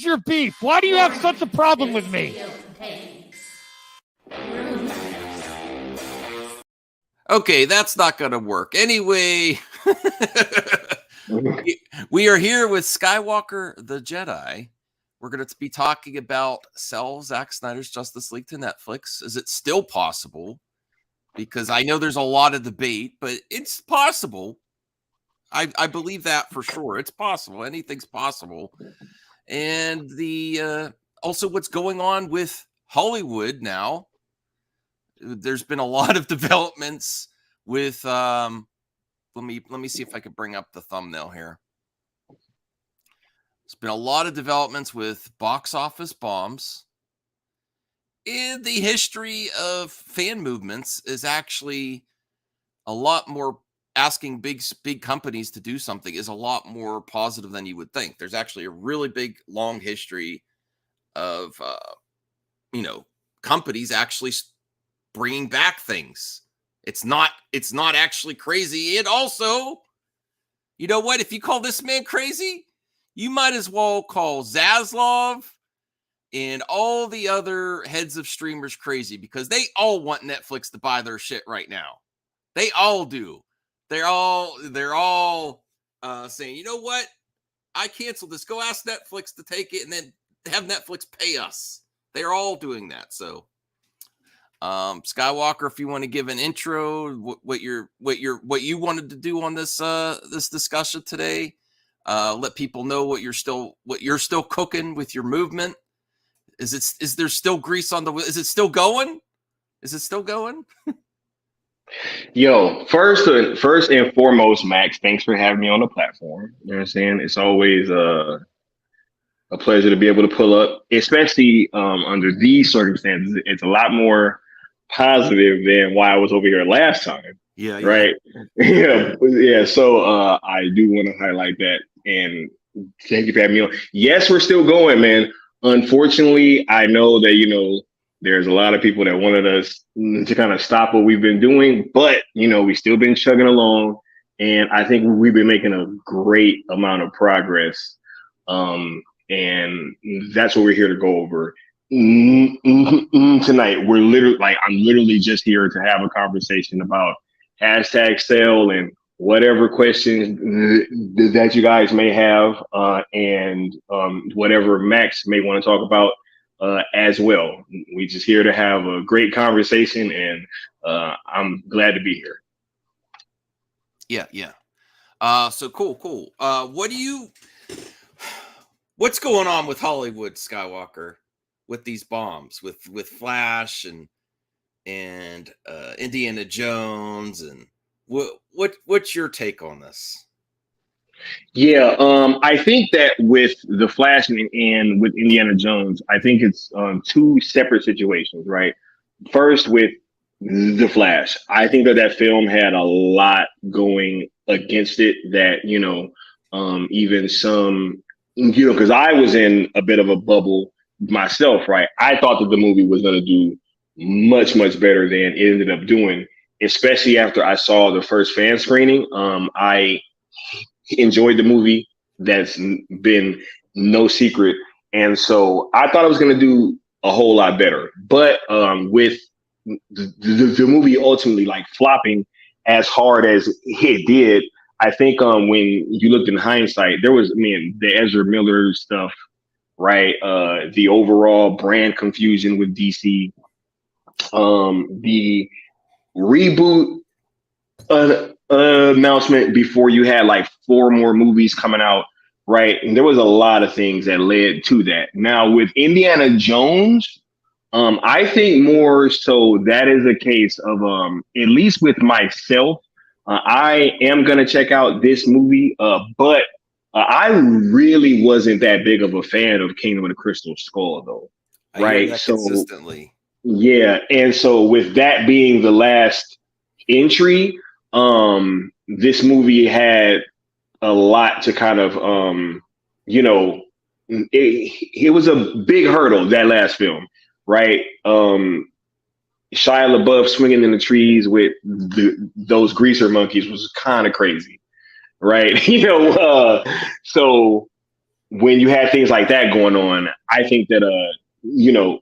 your beef? Why do you have such a problem with me? Okay, that's not going to work. Anyway, we are here with Skywalker the Jedi. We're going to be talking about sell Zack Snyder's Justice League to Netflix. Is it still possible? Because I know there's a lot of debate, but it's possible. I believe that for sure. It's possible. Anything's possible. And the also what's going on with Hollywood now. There's been a lot of developments with let me see if I can bring up the thumbnail here. There's been a lot of developments with box office bombs. In the history of fan movements is actually a lot more asking big companies to do something is a lot more positive than you would think. There's actually a really big long history of companies actually bringing back things. It's not actually crazy. And also, you know what? If you call this man crazy, you might as well call Zaslav and all the other heads of streamers crazy, because they all want Netflix to buy their shit right now. They all do. They're all saying, you know what? I canceled this. Go ask Netflix to take it and then have Netflix pay us. They're all doing that. So Skywalker, if you want to give an intro, what you wanted to do on this this discussion today, let people know what you're still cooking with your movement. Is there still grease on the wheel? Is it still going? Yo, first and foremost, Max, thanks for having me on the platform. You know what I'm saying? It's always a pleasure to be able to pull up, especially under these circumstances. It's a lot more positive than why I was over here last time. Yeah. Right. Yeah. So I do want to highlight that, and thank you for having me on. Yes, we're still going, man. Unfortunately, I know that, there's a lot of people that wanted us to kind of stop what we've been doing, but, we still been chugging along. And I think we've been making a great amount of progress. And that's what we're here to go over tonight. We're I'm literally just here to have a conversation about #sale and whatever questions that you guys may have, and whatever Max may want to talk about as well. We're just here to have a great conversation, and I'm glad to be here. Yeah. So cool. What's going on with Hollywood, Skywalker, with these bombs, with Flash and Indiana Jones, and what's your take on this? Yeah, I think that with the Flash and with Indiana Jones, I think it's two separate situations, right? First, with the Flash, I think that film had a lot going against it that, even some, because I was in a bit of a bubble myself, right? I thought that the movie was going to do much, much better than it ended up doing, especially after I saw the first fan screening. I enjoyed the movie. That's been no secret. And so I thought I was going to do a whole lot better. But with the movie ultimately flopping as hard as it did, I think when you looked in hindsight, there was, the Ezra Miller stuff, right? The overall brand confusion with DC, the reboot announcement before you had 4 more movies coming out, right? And there was a lot of things that led to that. Now with Indiana Jones, I think more so that is a case of at least with myself, I am gonna check out this movie, but I really wasn't that big of a fan of Kingdom of the Crystal Skull, though. Right? So consistently. Yeah, and so with that being the last entry, this movie had a lot to kind of, it was a big hurdle, that last film, right? Shia LaBeouf swinging in the trees with those greaser monkeys was kind of crazy, right? So when you have things like that going on, I think that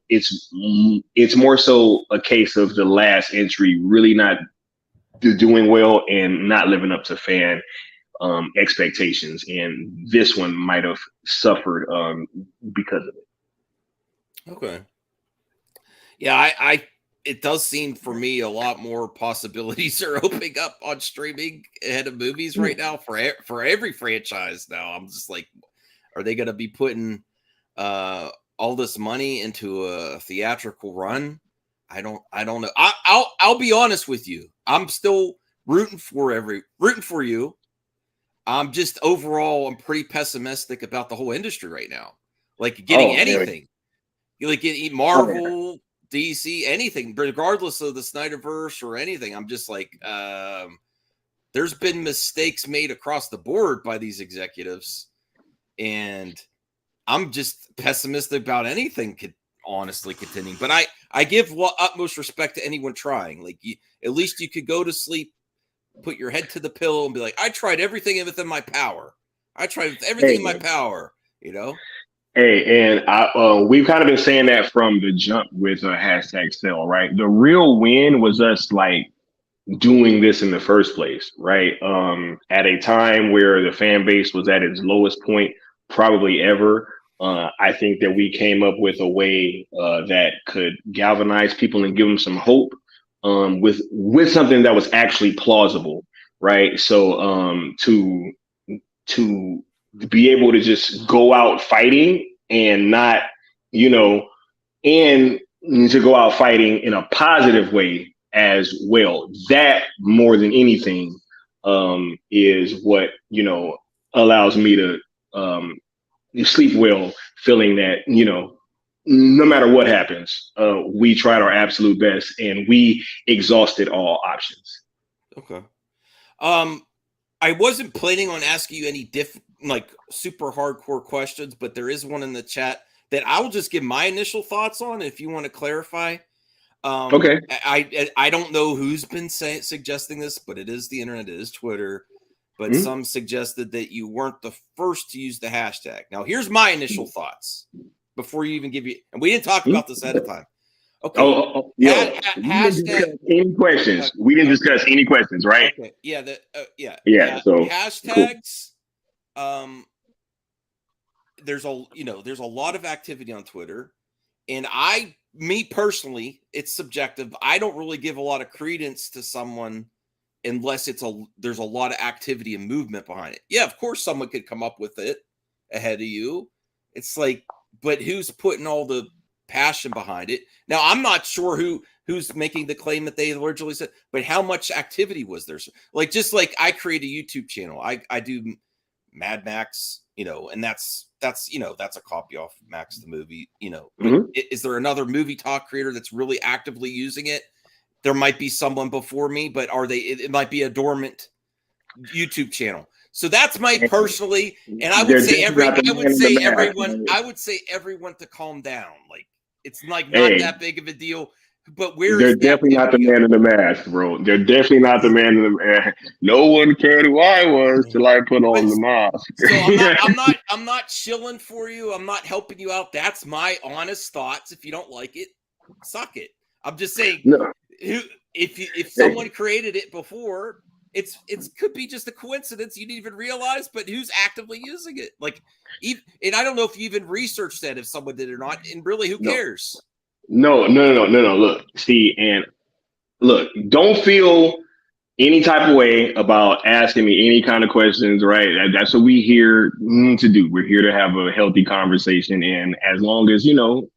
it's more so a case of the last entry really not doing well and not living up to fan expectations, and this one might have suffered because of it. Okay. Yeah, I it does seem for me a lot more possibilities are opening up on streaming ahead of movies right now for every franchise. Now I'm just like, are they going to be putting all this money into a theatrical run? I don't know. I'll be honest with you. I'm still rooting for you. I'm just overall, I'm pretty pessimistic about the whole industry right now. Like getting anything, like Marvel, DC, anything, regardless of the Snyderverse or anything. I'm just like, there's been mistakes made across the board by these executives, and I'm just pessimistic about anything honestly continuing. But I give utmost respect to anyone trying. Like, at least you could go to sleep, put your head to the pillow, and be like, I tried everything within my power. I tried everything in my power, you know? Hey, and we've kind of been saying that from the jump with hashtag sell, right? The real win was us like doing this in the first place, right? At a time where the fan base was at its lowest point probably ever. I think that we came up with a way that could galvanize people and give them some hope with something that was actually plausible, right? So to be able to just go out fighting and not, and to go out fighting in a positive way as well. That more than anything is what, allows me to sleep well, feeling that, no matter what happens, we tried our absolute best and we exhausted all options. Okay. I wasn't planning on asking you any super hardcore questions, but there is one in the chat that I will just give my initial thoughts on if you want to clarify. Okay. I don't know who's been suggesting this, but it is the internet, it is Twitter. But some suggested that you weren't the first to use the hashtag. Now, here's my initial thoughts before you even give you, and we didn't talk about this ahead of time. Okay. Hashtag. Any questions? We didn't discuss any questions, right? Okay. Yeah. So hashtags. Cool. There's a lot of activity on Twitter, and me personally, it's subjective. I don't really give a lot of credence to someone unless there's a lot of activity and movement behind it. Yeah, of course someone could come up with it ahead of you. It's like, but who's putting all the passion behind it? Now, I'm not sure who's making the claim that they originally said, but how much activity was there? Like, just like I create a YouTube channel. I do Mad Max, and that's a copy off Max the movie, Is there another movie talk creator that's really actively using it? There might be someone before me, but it might be a dormant YouTube channel. So that's my personally, and I would say everyone to calm down. Like, it's like not that big of a deal. But they're definitely not the man in the mask, bro. They're definitely not the man in the mask. No one cared who I was till I put on the mask. So I'm not chilling for you. I'm not helping you out. That's my honest thoughts. If you don't like it, suck it. I'm just saying. No. If someone created it before, it could be just a coincidence you didn't even realize, but who's actively using it? Like, and I don't know if you even researched that if someone did or not, and really, who cares? No. Look, see, and look, don't feel any type of way about asking me any kind of questions, right? That's what we here to do. We're here to have a healthy conversation, and as long as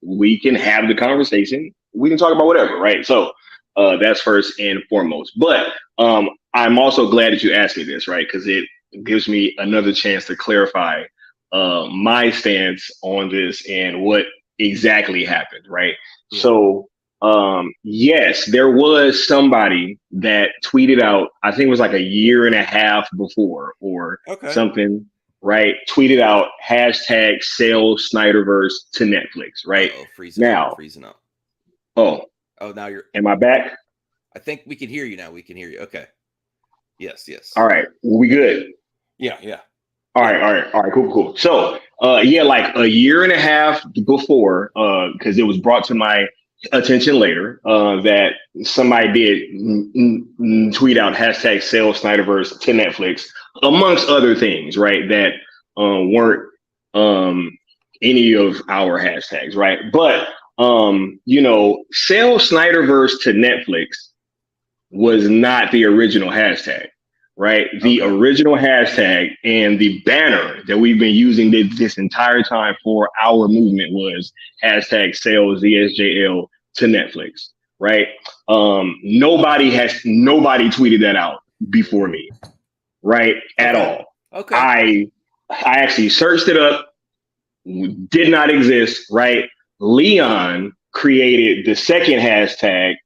we can have the conversation, we can talk about whatever, right? So that's first and foremost. But I'm also glad that you asked me this, right? Because it gives me another chance to clarify my stance on this and what exactly happened, right? Yeah. So yes, there was somebody that tweeted out, I think it was like a year and a half before or something, right? Tweeted out hashtag sell Snyderverse to Netflix, right? Freezing up. Oh, now you're. Am I back? I think we can hear you now. We can hear you. Okay. Yes. All right. We good? Yeah. All right, cool. So, yeah, like a year and a half before, because it was brought to my attention later, that somebody did tweet out hashtag sell Snyderverse to Netflix, amongst other things, right? That weren't um any of our hashtags, right? But sell Snyderverse to Netflix was not the original hashtag, right? The Okay. original hashtag and the banner that we've been using this entire time for our movement was hashtag sales ZSJL to Netflix, right? Nobody tweeted that out before me, right? At Okay. all. Okay. I actually searched it up, did not exist, right? Leon created the second hashtag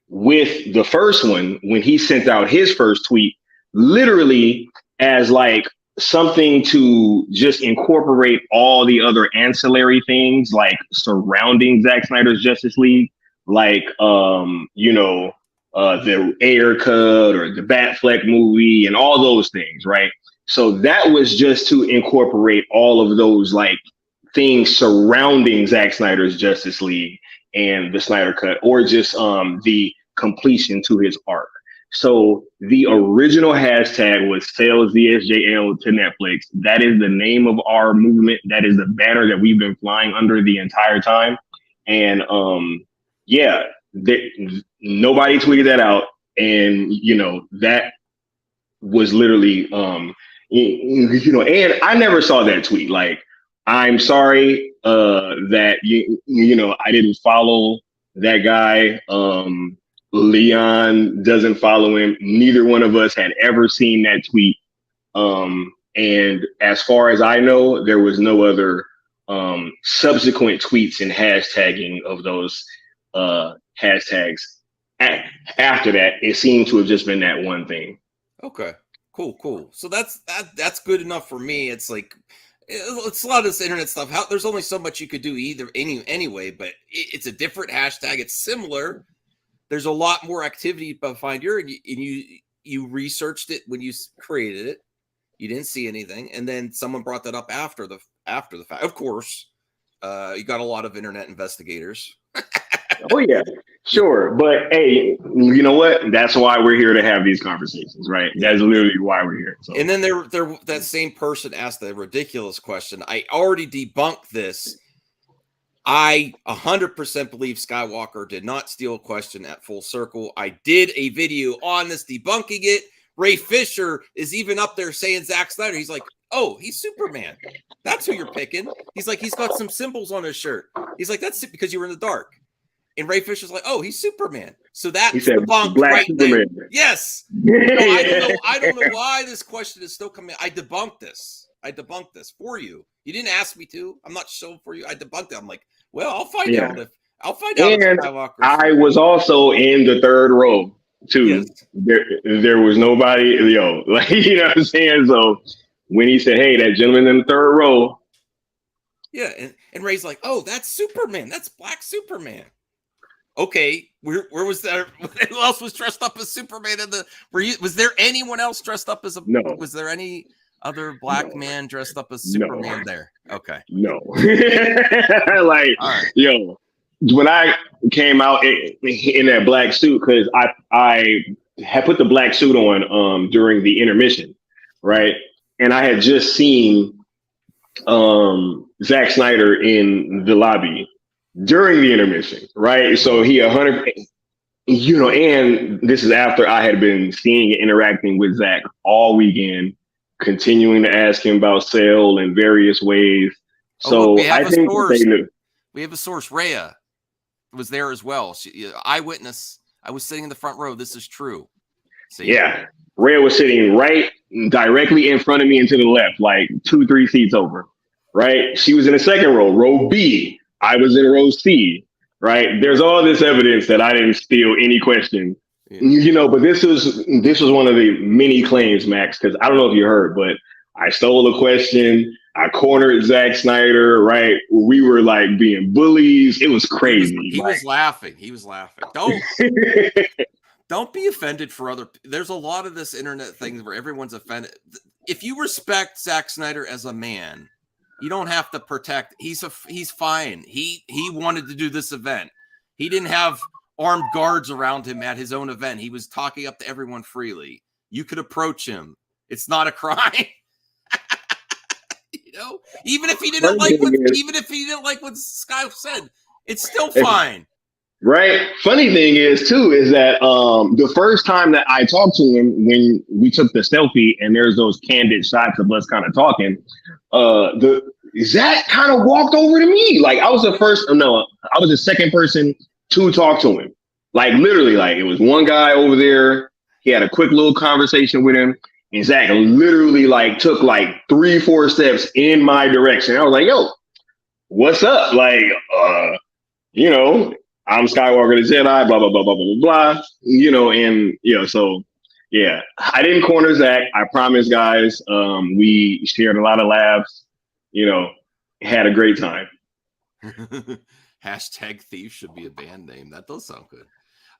with the first one when he sent out his first tweet, literally as like something to just incorporate all the other ancillary things like surrounding Zack Snyder's Justice League, like the Ayer cut or the Batfleck movie and all those things, right? So that was just to incorporate all of those like things surrounding Zack Snyder's Justice League and the Snyder Cut, or just the completion to his arc. So the original hashtag was sales ZSJL to Netflix. That is the name of our movement. That is the banner that we've been flying under the entire time. And yeah, nobody tweeted that out. And that was literally and I never saw that tweet. Like, I'm sorry that I didn't follow that guy. Leon doesn't follow him. Neither one of us had ever seen that tweet. And as far as I know, there was no other subsequent tweets and hashtagging of those hashtags. After that, it seemed to have just been that one thing. Okay. Cool. So that's good enough for me. It's like it's a lot of this internet stuff. There's only so much you could do anyway, but it's a different hashtag. It's similar. There's a lot more activity behind you researched it when you created it. You didn't see anything, and then someone brought that up after the fact. Of course, you got a lot of internet investigators. Oh yeah, sure. But hey, you know what? That's why we're here to have these conversations, right? That's literally why we're here. So. And then there that same person asked the ridiculous question. I already debunked this. I 100% believe Skywalker did not steal a question at Full Circle. I did a video on this debunking it. Ray Fisher is even up there saying Zack Snyder. He's like, oh, he's Superman. That's who you're picking. He's like, he's got some symbols on his shirt. He's like, that's because you were in the dark. And Ray Fisher's like, oh, he's Superman. So that's debunked right Superman. There. Yes. No, I don't know why this question is still coming. I debunked this for you. You didn't ask me to. I'm not showing for you. I debunked it. I'm like, well, I'll find out if Skywalker. I was also in the third row too. Yes. There was nobody, like, you know what I'm saying? So when he said, hey, that gentleman in the third row. Yeah, and Ray's like, oh, that's Superman. That's Black Superman. Okay, where was that? Who else was dressed up as Superman was there anyone else dressed up as no? Was there any other black man dressed up as Superman there? Okay. No. Like, right. When I came out in that black suit, because I had put the black suit on during the intermission, right? And I had just seen Zack Snyder in the lobby during the intermission, right? So he 100, and this is after I had been seeing and interacting with Zack all weekend, continuing to ask him about Cell in various ways. So I think they knew. We have a source. Rhea was there as well. Eyewitness. I was sitting in the front row. This is true. So, yeah. Rhea was sitting right directly in front of me and to the left, like 2-3 seats over, right? She was in the second row B. I was in row C, right? There's all this evidence that I didn't steal any question, but this was one of the many claims, Max, because I don't know if you heard, but I stole a question. I cornered Zack Snyder, right? We were like being bullies. It was crazy. He was laughing. Don't be offended for other. There's a lot of this internet things where everyone's offended. if you respect Zack Snyder as a man, you don't have to protect. He's fine. He wanted to do this event. He didn't have armed guards around him at his own event. He was talking up to everyone freely. You could approach him. It's not a crime. You know, even if he didn't like what Sky said, it's still fine. Right. Funny thing is that the first time that I talked to him, when we took the selfie and there's those candid shots of us kind of talking, Zach kind of walked over to me. Like I was the second person to talk to him. Like literally, like it was one guy over there. He had a quick little conversation with him, and Zach literally like took like 3-4 steps in my direction. I was like, yo, what's up? Like, you know, I'm Skywalker the Jedi, blah, blah, blah, blah, blah, blah, you know, and, you know, so, yeah, I didn't corner Zach. I promise, guys. We shared a lot of laughs, you know, had a great time. Hashtag thief should be a band name. That does sound good.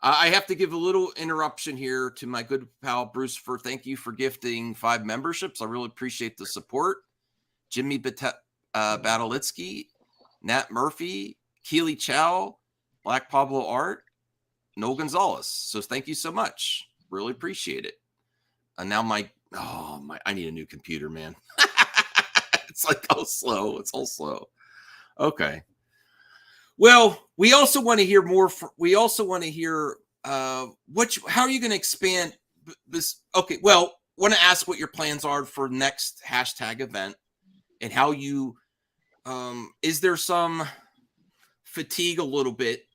I have to give a little interruption here to my good pal, Bruce, for thank you for gifting 5 memberships. I really appreciate the support. Jimmy Badalitsky, Nat Murphy, Keely Chow, Black Pablo Art, Noel Gonzalez. So thank you so much. Really appreciate it. And now I need a new computer, man. It's like all slow. It's all slow. Okay. Well, we also want to hear more. We also want to hear how are you going to expand this? Okay. Well, want to ask what your plans are for next hashtag event and how you, is there some fatigue a little bit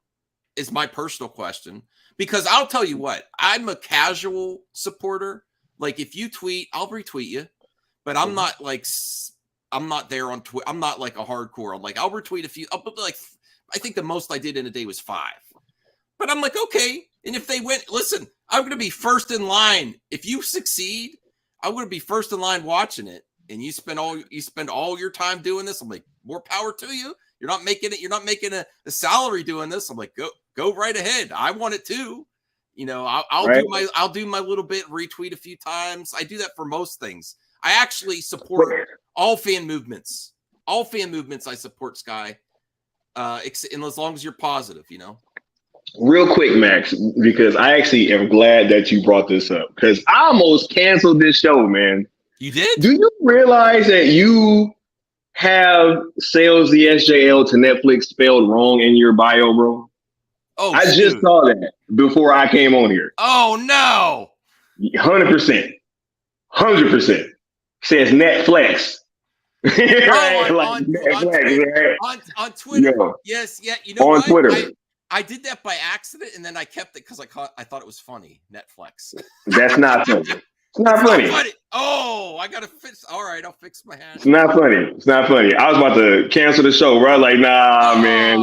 is my personal question, because I'll tell you what, I'm a casual supporter. Like if you tweet, I'll retweet you, but I'm not there on Twitter. I'm not like a hardcore. I'm like, I'll retweet a few, I think the most I did in a day was 5, but I'm like, okay. And if they win, listen, I'm going to be first in line. If you succeed, I'm going to be first in line watching it. And you spend all your time doing this. I'm like, more power to you. You're not making it. You're not making a salary doing this. I'm like, go right ahead. I want it too. You know, I'll do my little bit, retweet a few times. I do that for most things. I actually support all fan movements. All fan movements I support, Sky. And as long as you're positive, you know. Real quick, Max, because I actually am glad that you brought this up, because I almost canceled this show, man. You did? Do you realize that you have Sales the SJL to Netflix spelled wrong in your bio, bro? Oh, I just saw that before I came on here. Oh no! 100%, 100% says Netflix. Right? On Twitter. Yo, yes, yeah. You know on what? Twitter. I did that by accident, and then I kept it because I thought it was funny. Netflix. That's not funny. It's not funny. Oh, I gotta fix. All right, I'll fix my hand. It's not funny. It's not funny. I was about to cancel the show, bro. Like, man.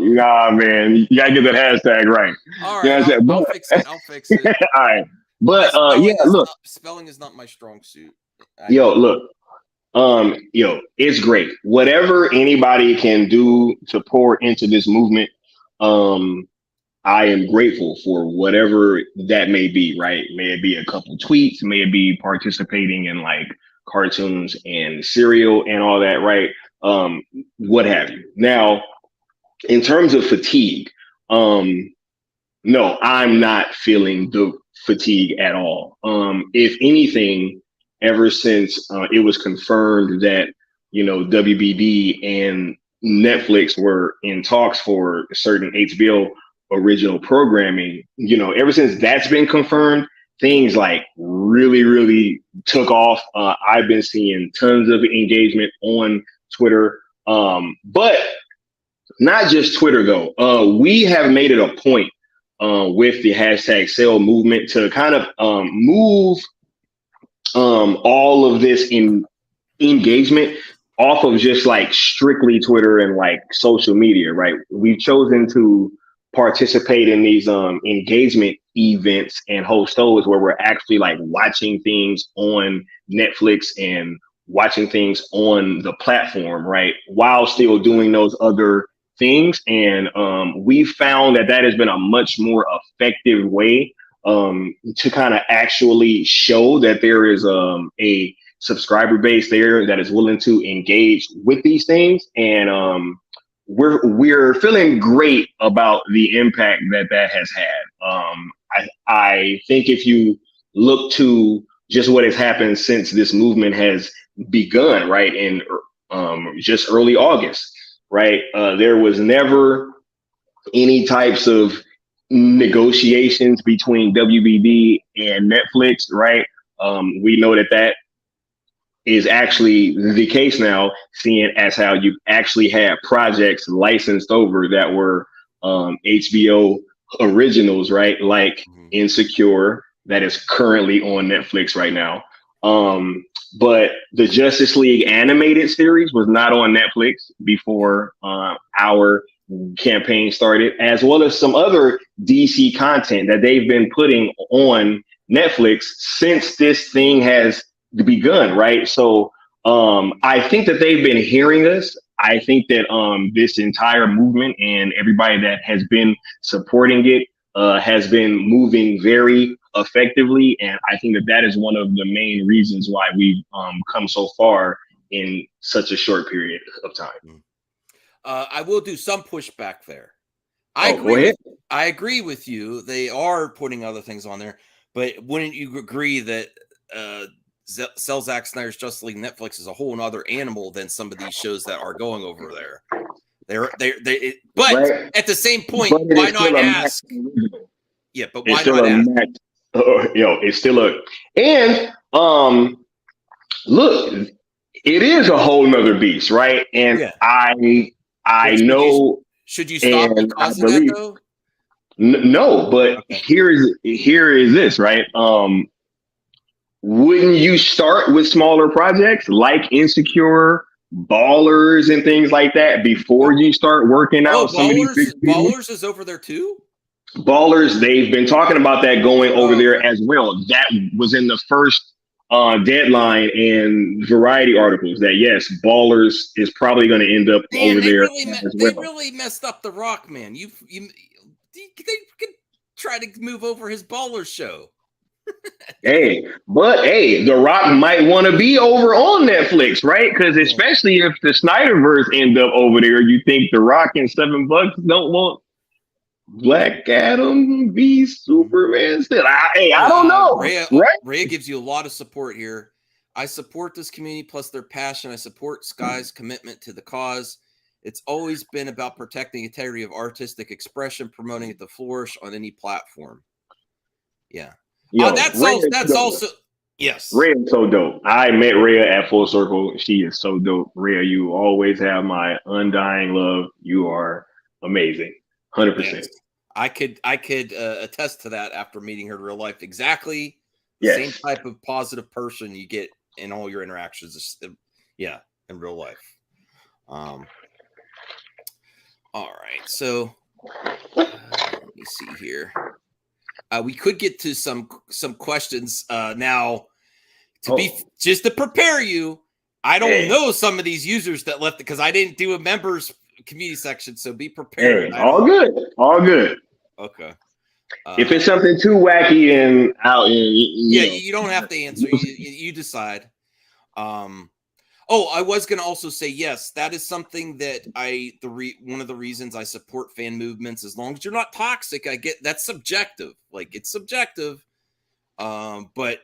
You gotta get that hashtag right. All right, I'll fix it. All right, but look, spelling is not my strong suit. Look, it's great. Whatever anybody can do to pour into this movement, I am grateful for whatever that may be, right? May it be a couple tweets, may it be participating in like cartoons and cereal and all that, right? What have you. Now, in terms of fatigue, no, I'm not feeling the fatigue at all. If anything, ever since it was confirmed that, WBD and Netflix were in talks for certain HBO original programming, ever since that's been confirmed, things like really, really took off. I've been seeing tons of engagement on Twitter, but not just Twitter though. We have made it a point with the hashtag sale movement to kind of move all of this engagement off of just like strictly Twitter and like social media, right? We've chosen to participate in these engagement events and host shows where we're actually like watching things on Netflix and watching things on the platform, right? While still doing those other things. And we found that has been a much more effective way to kind of actually show that there is a subscriber base there that is willing to engage with these things, and we're feeling great about the impact that has had. I think if you look to just what has happened since this movement has begun, right, in just early August, right, there was never any types of negotiations between WBD and Netflix, right? We know that is actually the case now, seeing as how you actually had projects licensed over that were HBO originals, right? Like Insecure, that is currently on Netflix right now. But the Justice League animated series was not on Netflix before our campaign started, as well as some other DC content that they've been putting on Netflix since this thing has begun, right? So I think that they've been hearing us. I think that this entire movement and everybody that has been supporting it has been moving very effectively, and I think that is one of the main reasons why we've come so far in such a short period of time. I will do some pushback there. I agree with you. They are putting other things on there, but wouldn't you agree that sell Zack Snyder's Justice League Netflix is a whole other animal than some of these shows that are going over there? But right. At the same point, why not ask? Yeah, but why not ask? It's still and look, it is a whole nother beast, right? And yeah. I know. Should you stop because of that though? No, but okay. Here is this, right? Wouldn't you start with smaller projects like Insecure, Ballers, and things like that before you start working out some of these big people? Ballers is over there too? Ballers, they've been talking about that going over there as well. That was in the first deadline and Variety articles that yes, Ballers is probably going to end up over there. They really messed up The Rock, man. They could try to move over his Ballers show. But The Rock might want to be over on Netflix, right? Because especially if the Snyderverse end up over there, you think The Rock and $7 don't want Black Adam be Superman still? I don't know. Rhea gives you a lot of support here. I support this community plus their passion. I support Sky's commitment to the cause. It's always been about protecting the integrity of artistic expression, promoting it to flourish on any platform. Yeah. That's also yes. Rhea is so dope. I met Rhea at Full Circle. She is so dope. Rhea, you always have my undying love. You are amazing. 100%. Yes. I could attest to that after meeting her in real life. Exactly the same type of positive person you get in all your interactions. Yeah, in real life. All right, so let me see here. We could get to some questions now. Just to prepare you, I don't know some of these users that left because I didn't do a members community section, so be prepared. All good. Okay. If it's something too wacky and out, you don't have to answer. You decide. I was going to also say yes. That is something that one of the reasons I support fan movements. As long as you're not toxic, I get that's subjective. Like it's subjective, but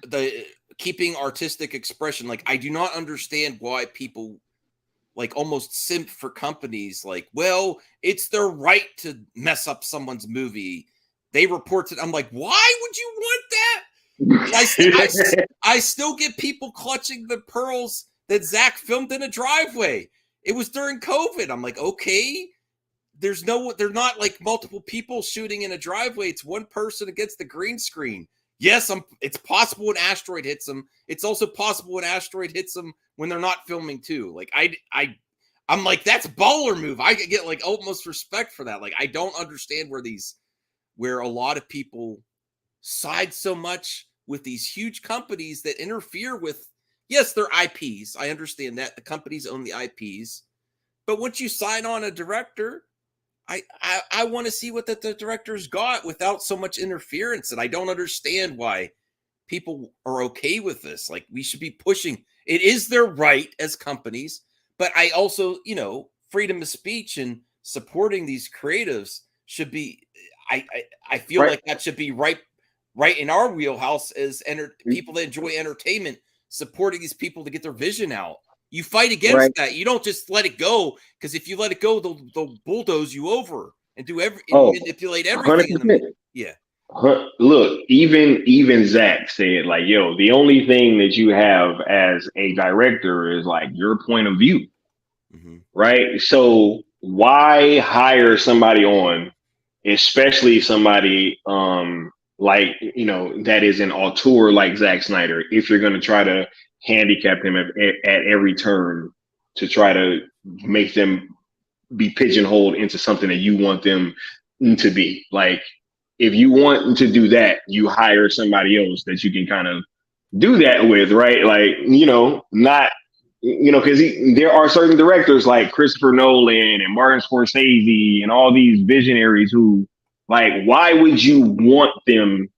the keeping artistic expression. Like I do not understand why people like almost simp for companies like, well, it's their right to mess up someone's movie. They report it. I'm like, why would you want that? I still get people clutching the pearls that Zach filmed in a driveway. It was during COVID. I'm like, okay, they're not like multiple people shooting in a driveway. It's one person against the green screen. Yes, it's possible an asteroid hits them. It's also possible an asteroid hits them when they're not filming too. Like I'm like, that's baller move. I get like almost respect for that. Like I don't understand where a lot of people side so much with these huge companies that interfere with, yes, their IPs. I understand that the companies own the IPs, but once you sign on a director, I want to see what the director's got without so much interference. And I don't understand why people are okay with this. Like, we should be pushing. It is their right as companies, but I also, freedom of speech and supporting these creatives should be. I feel Right. like that should be right in our wheelhouse as people that enjoy entertainment, supporting these people to get their vision out. You fight against Right. that. You don't just let it go, because if you let it go, they'll bulldoze you over and do manipulate everything. 100%. Yeah. Look, even Zach said, like, yo, the only thing that you have as a director is like your point of view, right? So why hire somebody on, especially somebody like, that is an auteur like Zack Snyder, if you're going to try to handicap them at every turn to try to make them be pigeonholed into something that you want them to be. Like, if you want to do that, you hire somebody else that you can kind of do that with, right? Like, not, because there are certain directors like Christopher Nolan and Martin Scorsese and all these visionaries who, like, why would you want them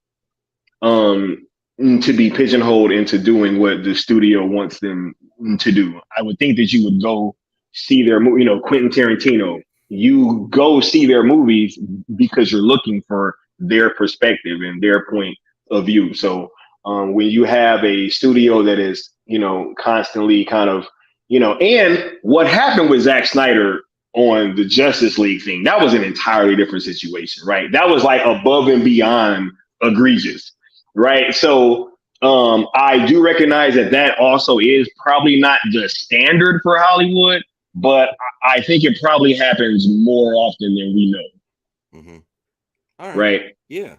to be pigeonholed into doing what the studio wants them to do? I would think that you would go see their movie, Quentin Tarantino, you go see their movies because you're looking for their perspective and their point of view. So when you have a studio that is, constantly kind of, and what happened with Zack Snyder on the Justice League thing, that was an entirely different situation, right? That was like above and beyond egregious, right? So I do recognize that also is probably not the standard for Hollywood, but I think it probably happens more often than we know. All right. Right. Yeah.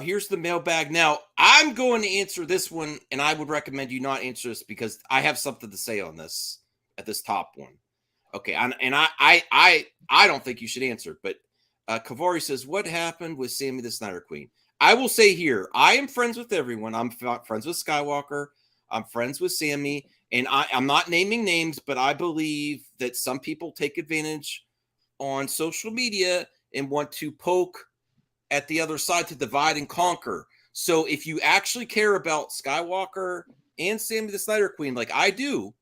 Here's the mailbag. Now, I'm going to answer this one, and I would recommend you not answer this because I have something to say on this at this top one. Okay, and I don't think you should answer, but Kavari says, what happened with Sammy the Snyder Queen? I will say here, I am friends with everyone. I'm friends with Skywalker. I'm friends with Sammy, and I'm not naming names, but I believe that some people take advantage on social media and want to poke at the other side to divide and conquer. So if you actually care about Skywalker and Sammy the Snyder Queen, like I do,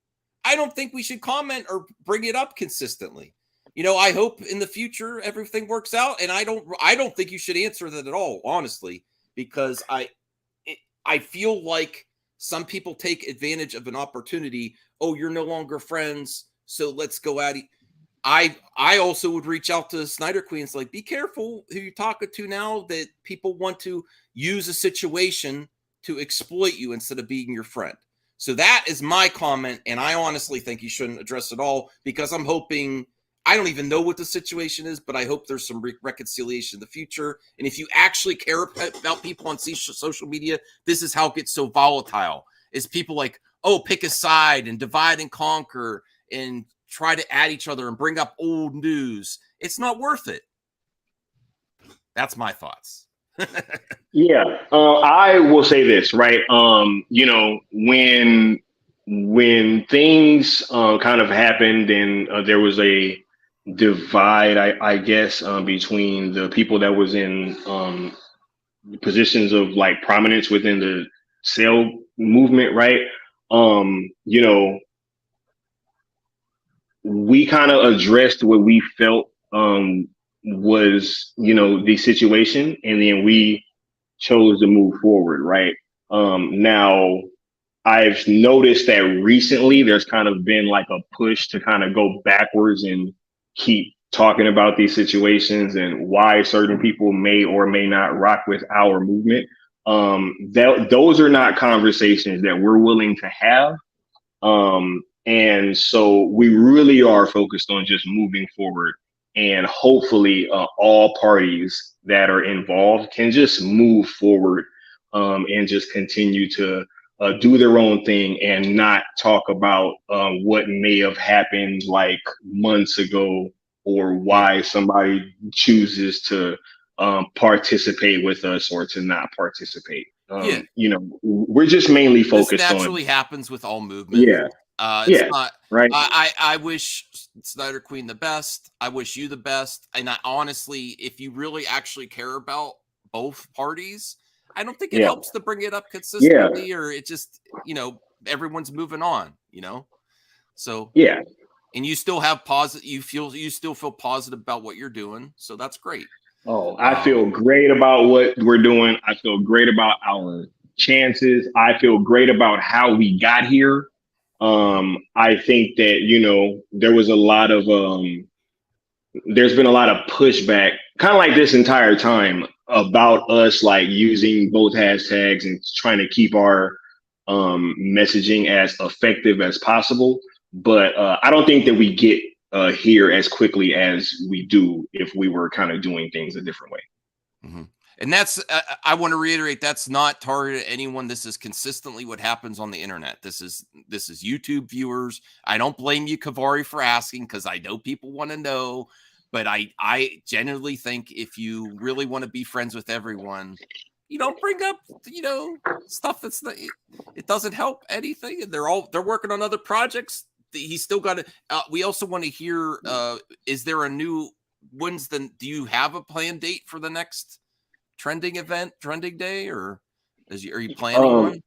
I don't think we should comment or bring it up consistently. I hope in the future everything works out, and I don't think you should answer that at all, honestly, because I feel like some people take advantage of an opportunity. Oh, you're no longer friends, so let's go at it. I also would reach out to Snyder Queens, like, be careful who you're talking to now, that people want to use a situation to exploit you instead of being your friend. So that is my comment, and I honestly think you shouldn't address it all, because I'm hoping, I don't even know what the situation is, but I hope there's some reconciliation in the future. And if you actually care about people on social media, this is how it gets so volatile, is people like, oh, pick a side and divide and conquer and try to add each other and bring up old news. It's not worth it. That's my thoughts. Yeah. I will say this, right? When things kind of happened and there was a divide, I guess, between the people that was in positions of like prominence within the sale movement, right? We kind of addressed what we felt was, the situation, and then we chose to move forward, right? Now, I've noticed that recently there's kind of been like a push to kind of go backwards and keep talking about these situations and why certain people may or may not rock with our movement. Those are not conversations that we're willing to have. And so we really are focused on just moving forward, and hopefully all parties that are involved can just move forward and just continue to do their own thing and not talk about what may have happened like months ago, or why somebody chooses to participate with us or to not participate. We're just mainly focused on. This naturally happens with all movements. Yeah. It's not right. I wish Snyder Queen the best. I wish you the best. And I honestly, if you really actually care about both parties, I don't think it Yeah. helps to bring it up consistently, or it just, everyone's moving on, So Yeah. and you still have you still feel positive about what you're doing, so that's great. Oh, I feel great about what we're doing. I feel great about our chances. I feel great about how we got here. I think that, there was a lot of there's been a lot of pushback, kind of like this entire time, about us like using both hashtags and trying to keep our messaging as effective as possible. But I don't think that we get here as quickly as we do if we were kind of doing things a different way. Mm-hmm. And that's, I want to reiterate, that's not targeted at anyone. This is consistently what happens on the internet. This is YouTube viewers. I don't blame you, Kavari, for asking, because I know people want to know. But I generally think if you really want to be friends with everyone, you don't bring up, stuff that's not, it doesn't help anything. And they're working on other projects. He's still got to, we also want to hear, is there a new, do you have a planned date for the next trending day, or are you planning one?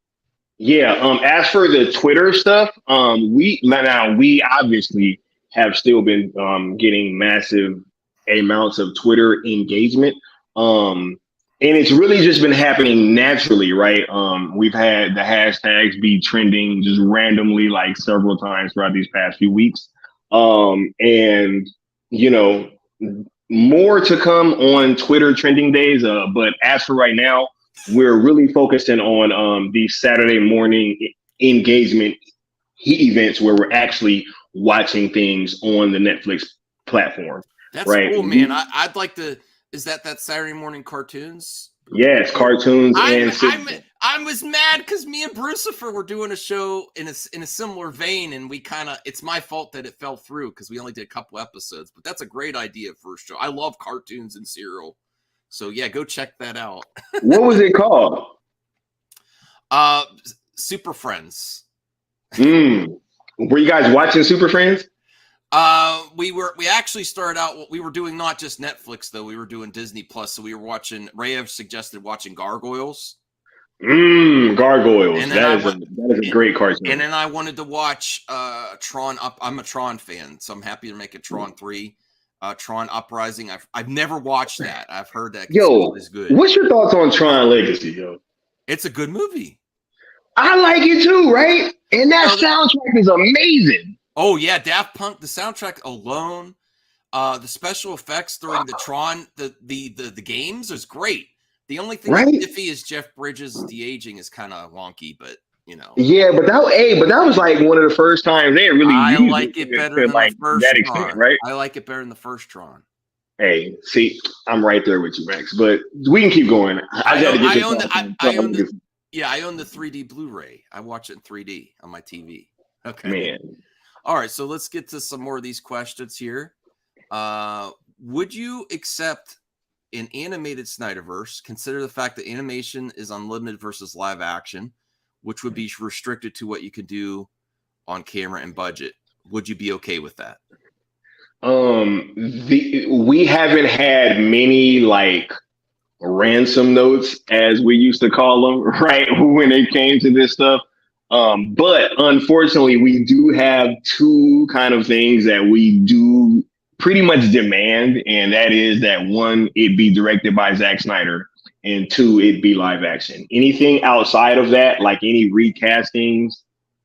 Yeah. As for the Twitter stuff, we obviously have still been getting massive amounts of Twitter engagement. And it's really just been happening naturally, right? We've had the hashtags be trending just randomly like several times throughout these past few weeks. And more to come on Twitter trending days. But as for right now, we're really focusing on these Saturday morning engagement events where we're actually watching things on the Netflix platform. That's right? Cool, man. I'd like to. Is that Saturday morning cartoons? Yes, cartoons. I was mad because me and Brucifer were doing a show in a similar vein, and we it's my fault that it fell through because we only did a couple episodes. But that's a great idea for a show. I love cartoons and cereal, so yeah, go check that out. What was it called? Super Friends. Were you guys watching Super Friends? We actually started out, we were doing not just Netflix though, we were doing Disney Plus. So we were watching, Rayev suggested watching Gargoyles. Gargoyles. That is a great cartoon. And then I wanted to watch Tron I'm a Tron fan, so I'm happy to make it Tron 3. Tron Uprising. I've never watched that. I've heard that is good. What's your thoughts on Tron Legacy, yo? It's a good movie. I like it too, right? And that soundtrack is amazing. Oh yeah, Daft Punk, the soundtrack alone, the special effects during the Tron, the games is great. The only thing that's iffy is Jeff Bridges' de-aging is kind of wonky, but Yeah, but that was like one of the first times they really used it. I like it better than the first that Tron. Extent, right? I like it better than the first Tron. Hey, see, I'm right there with you, Max. But we can keep going. I own the 3D Blu-ray. I watch it in 3D on my TV. Okay, man. All right, so let's get to some more of these questions here. Would you accept an animated Snyderverse? Consider the fact that animation is unlimited versus live action, which would be restricted to what you can do on camera and budget. Would you be okay with that? We haven't had many like ransom notes, as we used to call them, right? When it came to this stuff. But unfortunately, we do have two kind of things that we do pretty much demand. And that is that one, it be directed by Zack Snyder, and two, it be live action. Anything outside of that, like any recastings,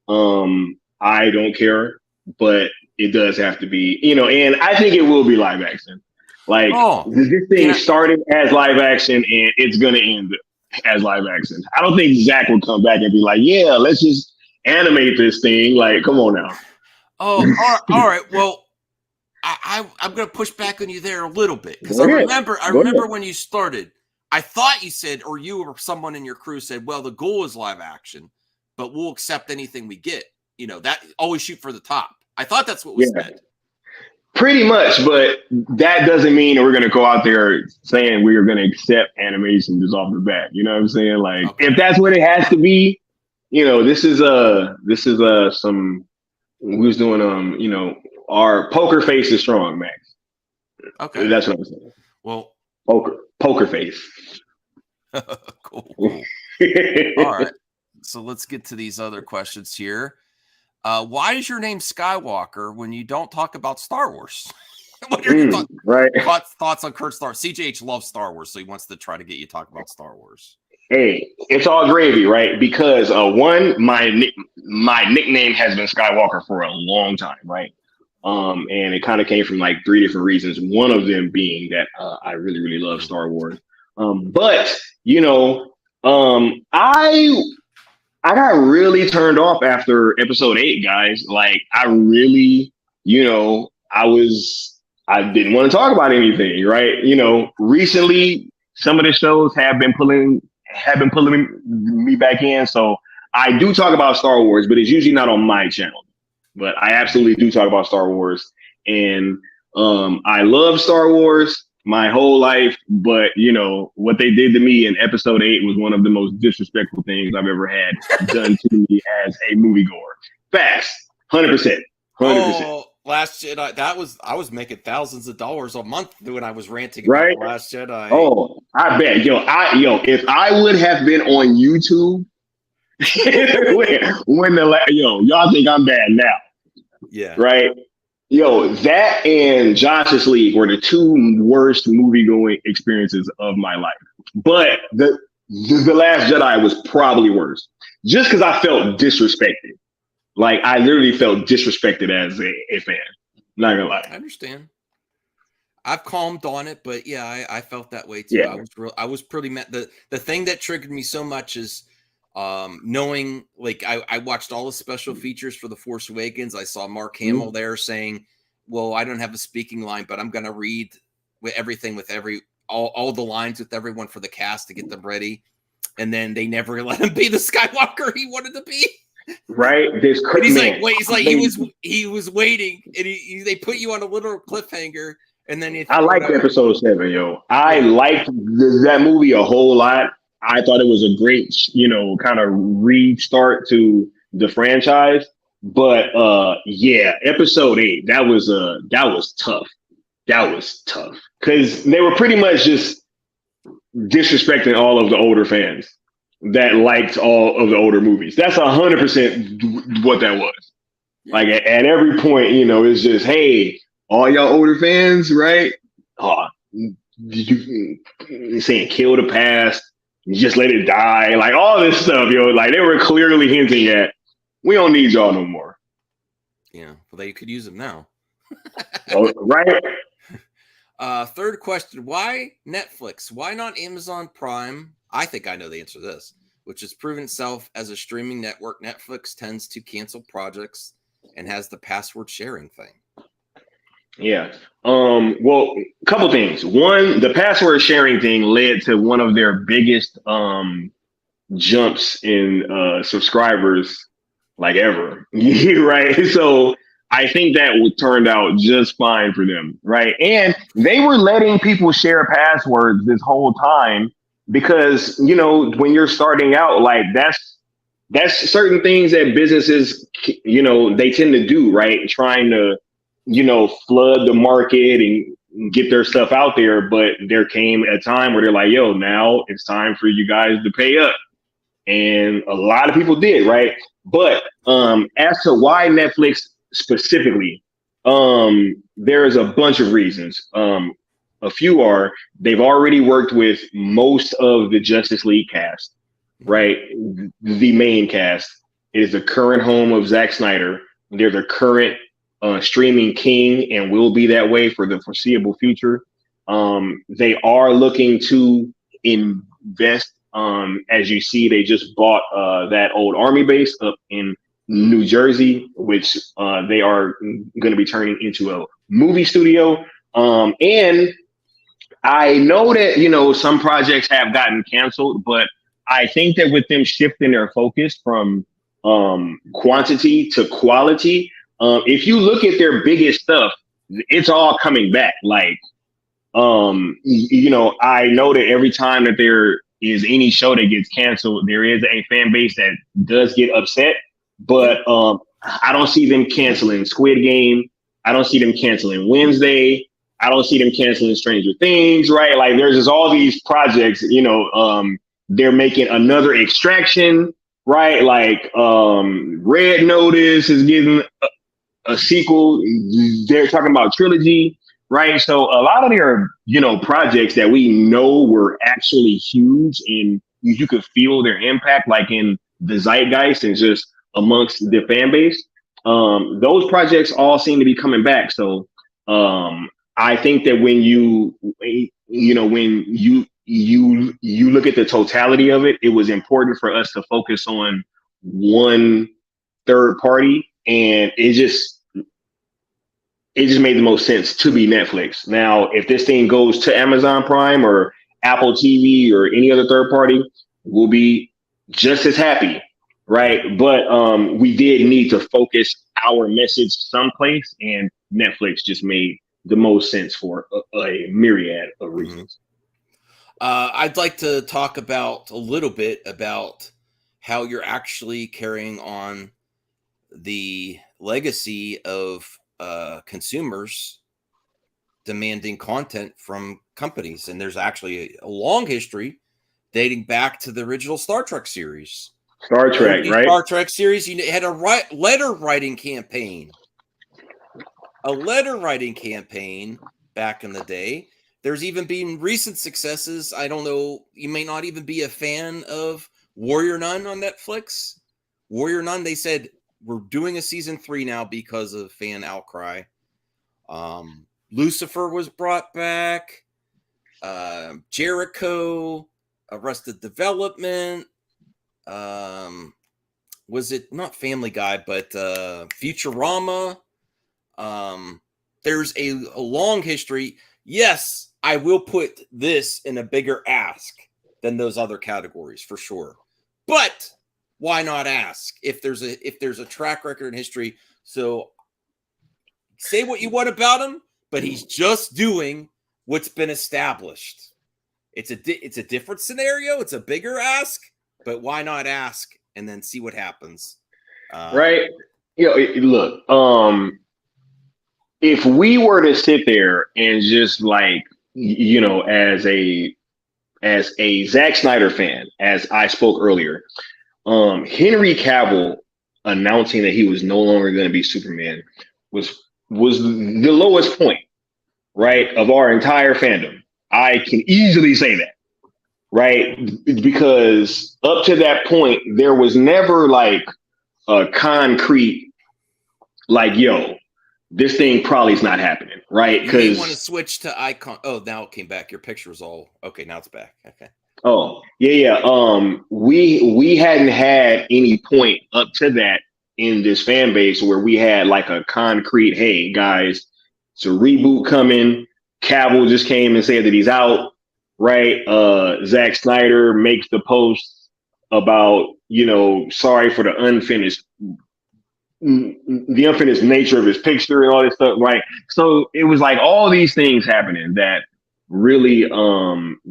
I don't care, but it does have to be, and I think it will be live action. Like this thing started as live action and it's going to end as live action. I don't think Zach will come back and be like, yeah, let's just animate this thing. Like, come on now. Oh, all right. Well, I'm going to push back on you there a little bit because I remember when you started, I thought you said, or you or someone in your crew said, well, the goal is live action, but we'll accept anything we get. That always shoot for the top. I thought that's what was said. Pretty much, but that doesn't mean we're going to go out there saying we are going to accept animation just off the bat. You know what I'm saying? Like, if that's what it has to be, this is some, we was doing, our poker face is strong, Max. Okay. That's what I'm saying. Well, poker face. Cool. All right. So let's get to these other questions here. Why is your name Skywalker when you don't talk about Star Wars? What are your thoughts on Kurt Star? CJH loves Star Wars, so he wants to try to get you to talk about Star Wars. Hey, it's all gravy, right? Because one, my nickname has been Skywalker for a long time, right? And it kind of came from like 3 different reasons. One of them being that I really, really love Star Wars. But you know, I got really turned off after episode 8, guys. Like I really, you know, I didn't want to talk about anything, right? You know, recently some of the shows have been pulling me back in. So I do talk about Star Wars, but it's usually not on my channel. But I absolutely do talk about Star Wars. And I love Star Wars my whole life. But, you know, what they did to me in episode 8 was one of the most disrespectful things I've ever had done to me as a moviegoer. Facts. 100%. 100%. Oh, Last Jedi, I was making thousands of dollars a month when I was ranting about Last Jedi. Oh, I bet. If I would have been on YouTube y'all think I'm bad now. Yeah. Right? That and Justice League were the 2 worst movie-going experiences of my life. But the Last Jedi was probably worse. Just because I felt disrespected. Like, I literally felt disrespected as a fan. Not gonna lie. I understand. I've calmed on it, but yeah, I felt that way too. Yeah. I was pretty mad. The thing that triggered me so much is knowing, like, I watched all the special features for The Force Awakens. I saw Mark Hamill there saying, well, I don't have a speaking line, but I'm going to read everything with all the lines with everyone for the cast to get them ready. And then they never let him be the Skywalker he wanted to be. Right, this he's like, wait, he's like, he was waiting, and they put you on a little cliffhanger, and then I liked episode 7, yo. I liked that movie a whole lot. I thought it was a great, kind of restart to the franchise. But episode 8, that was tough. That was tough because they were pretty much just disrespecting all of the older fans that liked all of the older movies. That's 100% what that was. Like at every point, it's just, hey, all y'all older fans, right? You saying kill the past, just let it die, like all this stuff, like they were clearly hinting at, we don't need y'all no more. Yeah, well, they could use them now. Right. Third question, why Netflix? Why not Amazon Prime? I think I know the answer to this, which has proven itself as a streaming network. Netflix tends to cancel projects and has the password sharing thing. Yeah. Well, a couple things. One, the password sharing thing led to one of their biggest jumps in subscribers like ever. Right. So I think that turned out just fine for them. Right. And they were letting people share passwords this whole time because, when you're starting out, like that's certain things that businesses, they tend to do, right? Trying to, flood the market and get their stuff out there. But there came a time where they're like, yo, now it's time for you guys to pay up. And a lot of people did, right? But as to why Netflix specifically, there's a bunch of reasons. A few are they've already worked with most of the Justice League cast, right? The main cast is the current home of Zack Snyder. They're the current streaming king and will be that way for the foreseeable future. They are looking to invest. As you see, they just bought that old army base up in New Jersey, which they are going to be turning into a movie studio. And I know that, some projects have gotten canceled, but I think that with them shifting their focus from quantity to quality, if you look at their biggest stuff, it's all coming back. Like, I know that every time that there is any show that gets canceled, there is a fan base that does get upset, but I don't see them canceling Squid Game. I don't see them canceling Wednesday. I don't see them canceling Stranger Things, right? Like there's just all these projects, they're making another Extraction, right? Like Red Notice is getting a sequel. They're talking about trilogy, right? So a lot of their, projects that we know were actually huge and you could feel their impact, like in the zeitgeist and just amongst the fan base. Those projects all seem to be coming back. So I think that when you look at the totality of it, it was important for us to focus on one third party, and it just made the most sense to be Netflix. Now, if this thing goes to Amazon Prime or Apple TV or any other third party, we'll be just as happy, right? But we did need to focus our message someplace, and Netflix just made the most sense for a myriad of reasons. I'd like to talk about a little bit about how you're actually carrying on the legacy of consumers demanding content from companies. And there's actually a long history dating back to the original Star Trek series. Star Trek, right? Star Trek series, you had a letter writing campaign. A letter writing campaign back in the day. There's even been recent successes. I don't know, you may not even be a fan of Warrior Nun on Netflix. Warrior Nun, they said, we're doing a season 3 now because of fan outcry. Lucifer was brought back. Jericho, Arrested Development. Was it not Family Guy, but Futurama? There's a long history. Yes, I will put this in a bigger ask than those other categories for sure. But why not ask if there's a track record in history? So say what you want about him, but he's just doing what's been established. It's a different scenario. It's a bigger ask, but why not ask and then see what happens? Right. Look, if we were to sit there and just like, as a Zack Snyder fan, as I spoke earlier, Henry Cavill announcing that he was no longer going to be Superman was the lowest point, right, of our entire fandom. I can easily say that, right? Because up to that point, there was never like a concrete, like, yo, this thing probably is not happening, right? Because you want to switch to icon. Oh, now it came back. Your picture was all okay. Now it's back. Okay. Oh, yeah. We hadn't had any point up to that in this fan base where we had like a concrete, hey guys, it's a reboot coming. Cavill just came and said that he's out, right? Zack Snyder makes the post about, sorry for the unfinished nature of his picture and all this stuff, right? So it was like all these things happening that really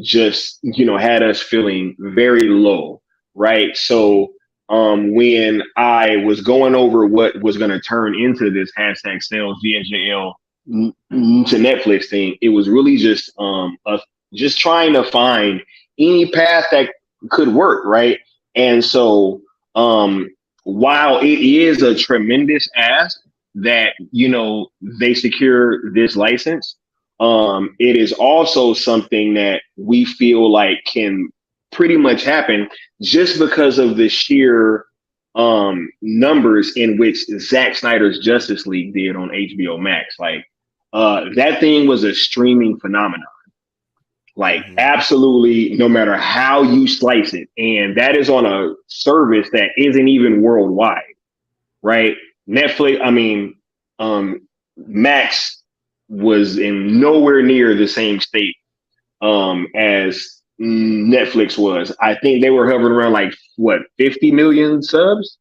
just had us feeling very low, right? So when I was going over what was going to turn into this hashtag sales VNJL to Netflix thing, it was really just just trying to find any path that could work, right? And so while it is a tremendous ask that they secure this license, it is also something that we feel like can pretty much happen just because of the sheer numbers in which Zack Snyder's Justice League did on HBO Max. Like that thing was a streaming phenomenon. Like absolutely, no matter how you slice it. And that is on a service that isn't even worldwide, right? Netflix, Max was in nowhere near the same state as Netflix was. I think they were hovering around like 50 million subs,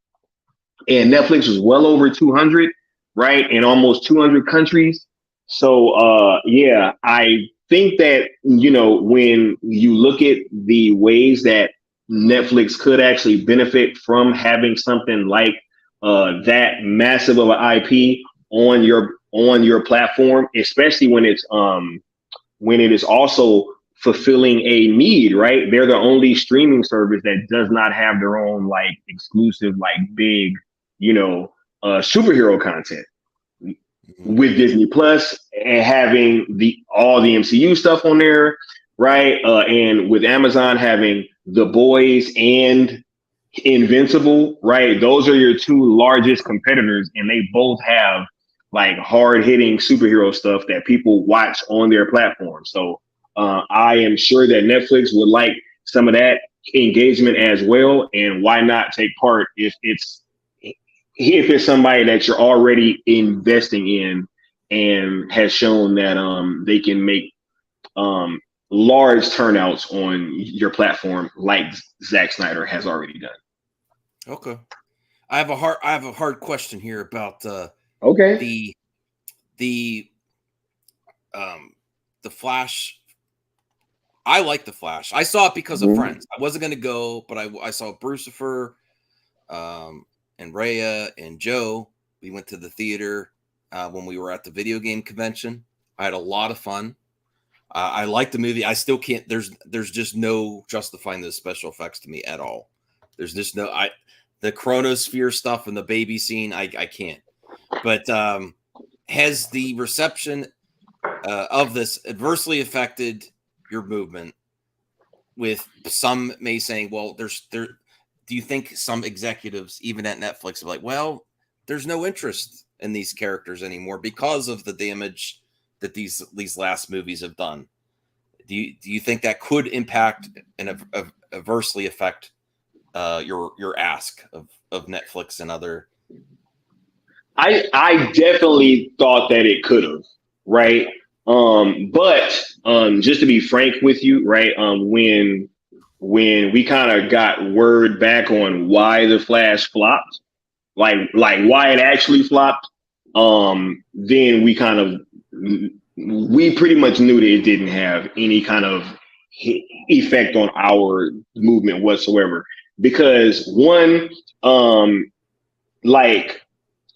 and Netflix was well over 200, right? In almost 200 countries. So I think that when you look at the ways that Netflix could actually benefit from having something like that massive of an IP on your platform, especially when it is also fulfilling a need, right? They're the only streaming service that does not have their own like exclusive, like big, you know, superhero content. With Disney Plus and having all the MCU stuff on there, right? And with Amazon having The Boys and Invincible, right? Those are your two largest competitors, and they both have like hard hitting superhero stuff that people watch on their platform. So I am sure that Netflix would like some of that engagement as well. And why not take part if it's somebody that you're already investing in and has shown that they can make large turnouts on your platform like Zack Snyder has already done. Okay. I have a hard question here about okay. the Flash. I like the Flash. I saw it because of friends. I wasn't going to go, but I saw Brucifer, and Rhea and Joe. We went to the theater when we were at the video game convention. I had a lot of fun. I liked the movie. I still can't. There's just no justifying the special effects to me at all. There's just no. The Chronosphere stuff and the baby scene. I can't. But has the reception of this adversely affected your movement? With some may saying, well, do you think some executives, even at Netflix, are like, well, there's no interest in these characters anymore because of the damage that these last movies have done? Do you think that could impact and adversely affect your ask of Netflix and other? I definitely thought that it could have, right? But just to be frank with you, right? When we kind of got word back on why the Flash flopped, like why it actually flopped, then we pretty much knew that it didn't have any kind of effect on our movement whatsoever. Because one, like,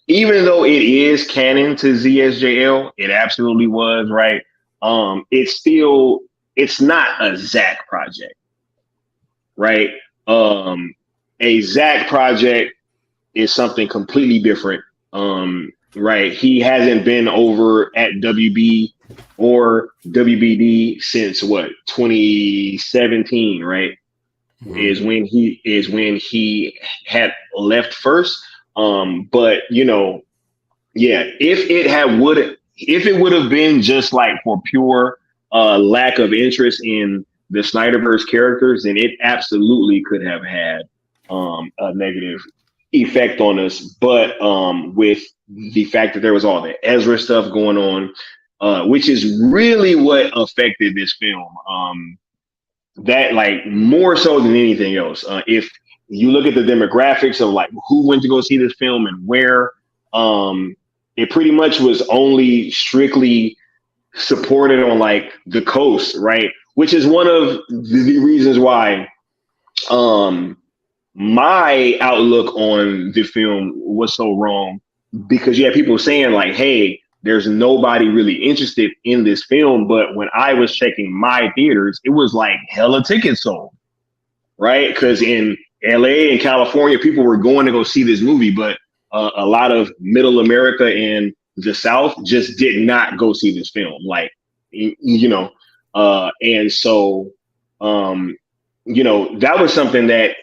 even though it is canon to ZSJL, it absolutely was, right? It's not a Zack project, right? A Zack project is something completely different, right? He hasn't been over at WB or WBD since 2017, right? Mm-hmm. Is when he had left first. But you know, yeah, if it would have been just like for pure lack of interest in the Snyderverse characters, then it absolutely could have had a negative effect on us. But with the fact that there was all the Ezra stuff going on, which is really what affected this film, that like more so than anything else. If you look at the demographics of like who went to go see this film and where, it pretty much was only strictly supported on like the coast, right? Which is one of the reasons why my outlook on the film was so wrong, because you had people saying like, hey, there's nobody really interested in this film. But when I was checking my theaters, it was like hella tickets sold, right? Because in LA and California, people were going to go see this movie, but a lot of middle America and the South just did not go see this film. Like, you know, and so, you know, that was something that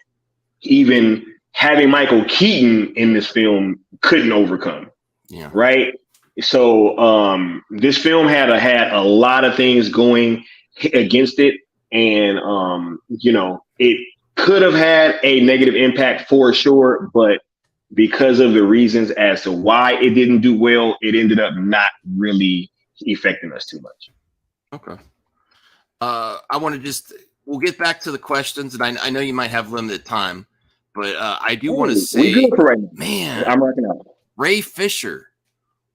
even having Michael Keaton in this film couldn't overcome. Yeah. Right. So this film had a lot of things going against it. And, you know, it could have had a negative impact for sure. But because of the reasons as to why it didn't do well, it ended up not really affecting us too much. Okay. I want to we'll get back to the questions. And I know you might have limited time, but I do want to say, man, I'm rocking out. Ray Fisher.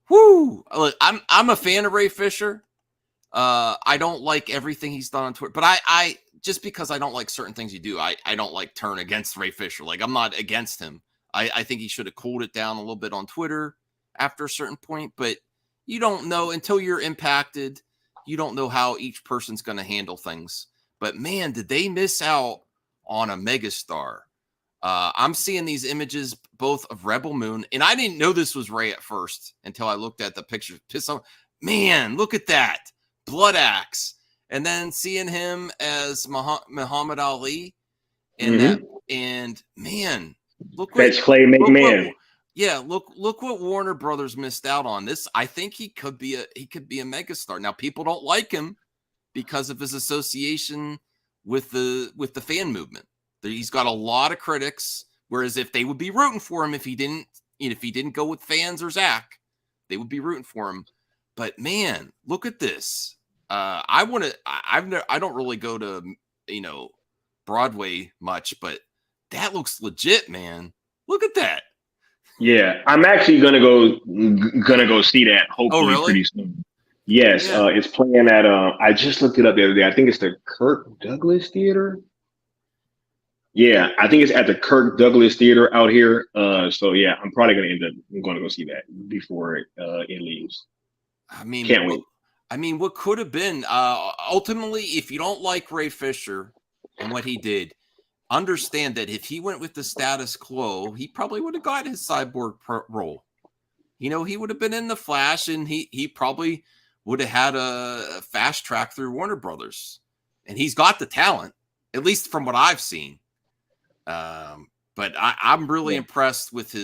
Woo! Look, I'm a fan of Ray Fisher. I don't like everything he's done on Twitter, but I just because I don't like certain things you do, I don't like turn against Ray Fisher. Like, I'm not against him. I think he should have cooled it down a little bit on Twitter after a certain point, but you don't know until you're impacted. you don't know how each person's going to handle things. But man, did they miss out on a megastar. I'm seeing these images both of Rebel Moon, and I didn't know this was Ray at first until I looked at the pictures. Man, look at that. Blood Axe. And then seeing him as Muhammad Ali. And man, look what that's Clay McMahon. Look what Warner Brothers missed out on. This, I think he could be a megastar. Now, people don't like him because of his association with the fan movement. He's got a lot of critics, whereas if they would be rooting for him if he didn't go with fans or Zach, they would be rooting for him. But man, look at this. I don't really go to Broadway much, but that looks legit, man. Look at that. Yeah, I'm actually gonna go see that hopefully pretty soon. Yes, it's playing at I just looked it up the other day. I think it's the Kirk Douglas Theater. Yeah, I think it's at the Kirk Douglas Theater out here. So yeah, I'm probably gonna go see that before it leaves. I mean, can't wait. I mean, what could have been ultimately, if you don't like Ray Fisher and what he did, understand that if he went with the status quo, he probably would have got his Cyborg role. He would have been in the Flash, and he probably would have had a fast track through Warner Brothers. And he's got the talent, at least from what I've seen. But I'm really impressed with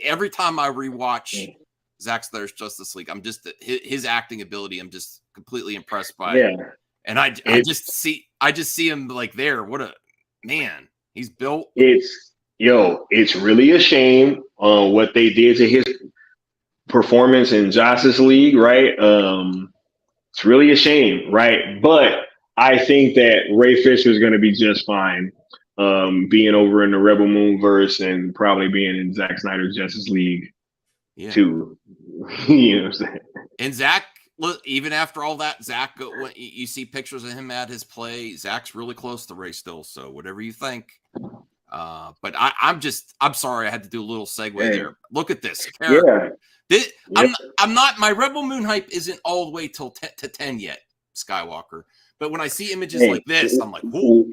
every time I rewatch Zack Snyder's Justice League, I'm just his acting ability. I'm just completely impressed by it. And I just see him like there. What a man he's built. It's really a shame what they did to his performance in Justice League, right? It's really a shame, right? But I think that Ray Fisher is going to be just fine. Being over in the Rebel Moon verse and probably being in Zack Snyder's Justice League too. You know what I'm saying? And Zack, look, even after all that, Zack, you see pictures of him at his play. Zack's really close to Ray still, so whatever you think. But I'm sorry I had to do a little segue there. Look at this character. I'm not, my Rebel Moon hype isn't all the way till 10 yet, Skywalker. But when I see images like this, I'm like, whoa.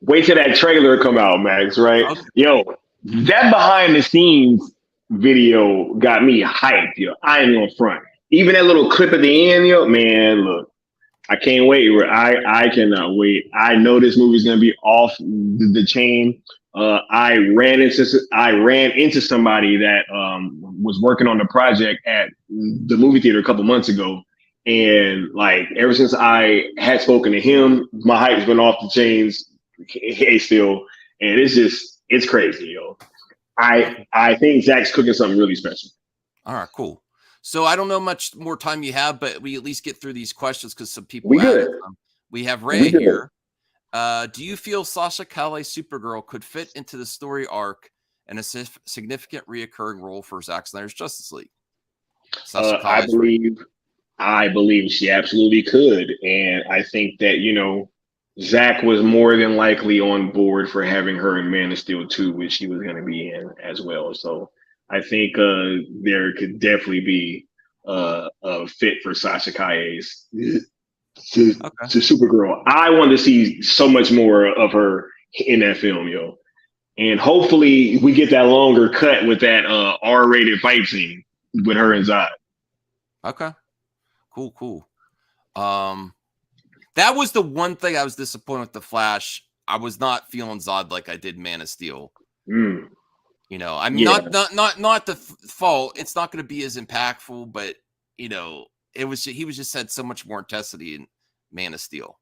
Wait till that trailer come out, Max, right? Okay. That behind the scenes video got me hyped, I ain't gonna front. Even that little clip at the end, man, look, I can't wait. I cannot wait. I know this movie's gonna be off the chain. I ran into somebody that was working on the project at the movie theater a couple months ago. And like ever since I had spoken to him, my hype's been off the chains. Still, and it's crazy, I think Zach's cooking something really special. All right, cool. So I don't know much more time you have, but we at least get through these questions because some people we have Ray here. Do you feel Sasha Calle's Supergirl could fit into the story arc and a significant reoccurring role for Zack Snyder's Justice League? I believe she absolutely could. And I think that, Zach was more than likely on board for having her in Man of Steel 2, which she was going to be in as well. So I think there could definitely be a fit for Sasha Calle's to Supergirl. I want to see so much more of her in that film, And hopefully we get that longer cut with that R-rated fight scene with her and Zod. Okay. Cool. That was the one thing I was disappointed with The Flash. I was not feeling Zod like I did Man of Steel. Not the fault. It's not going to be as impactful, but he was just had so much more intensity in Man of Steel.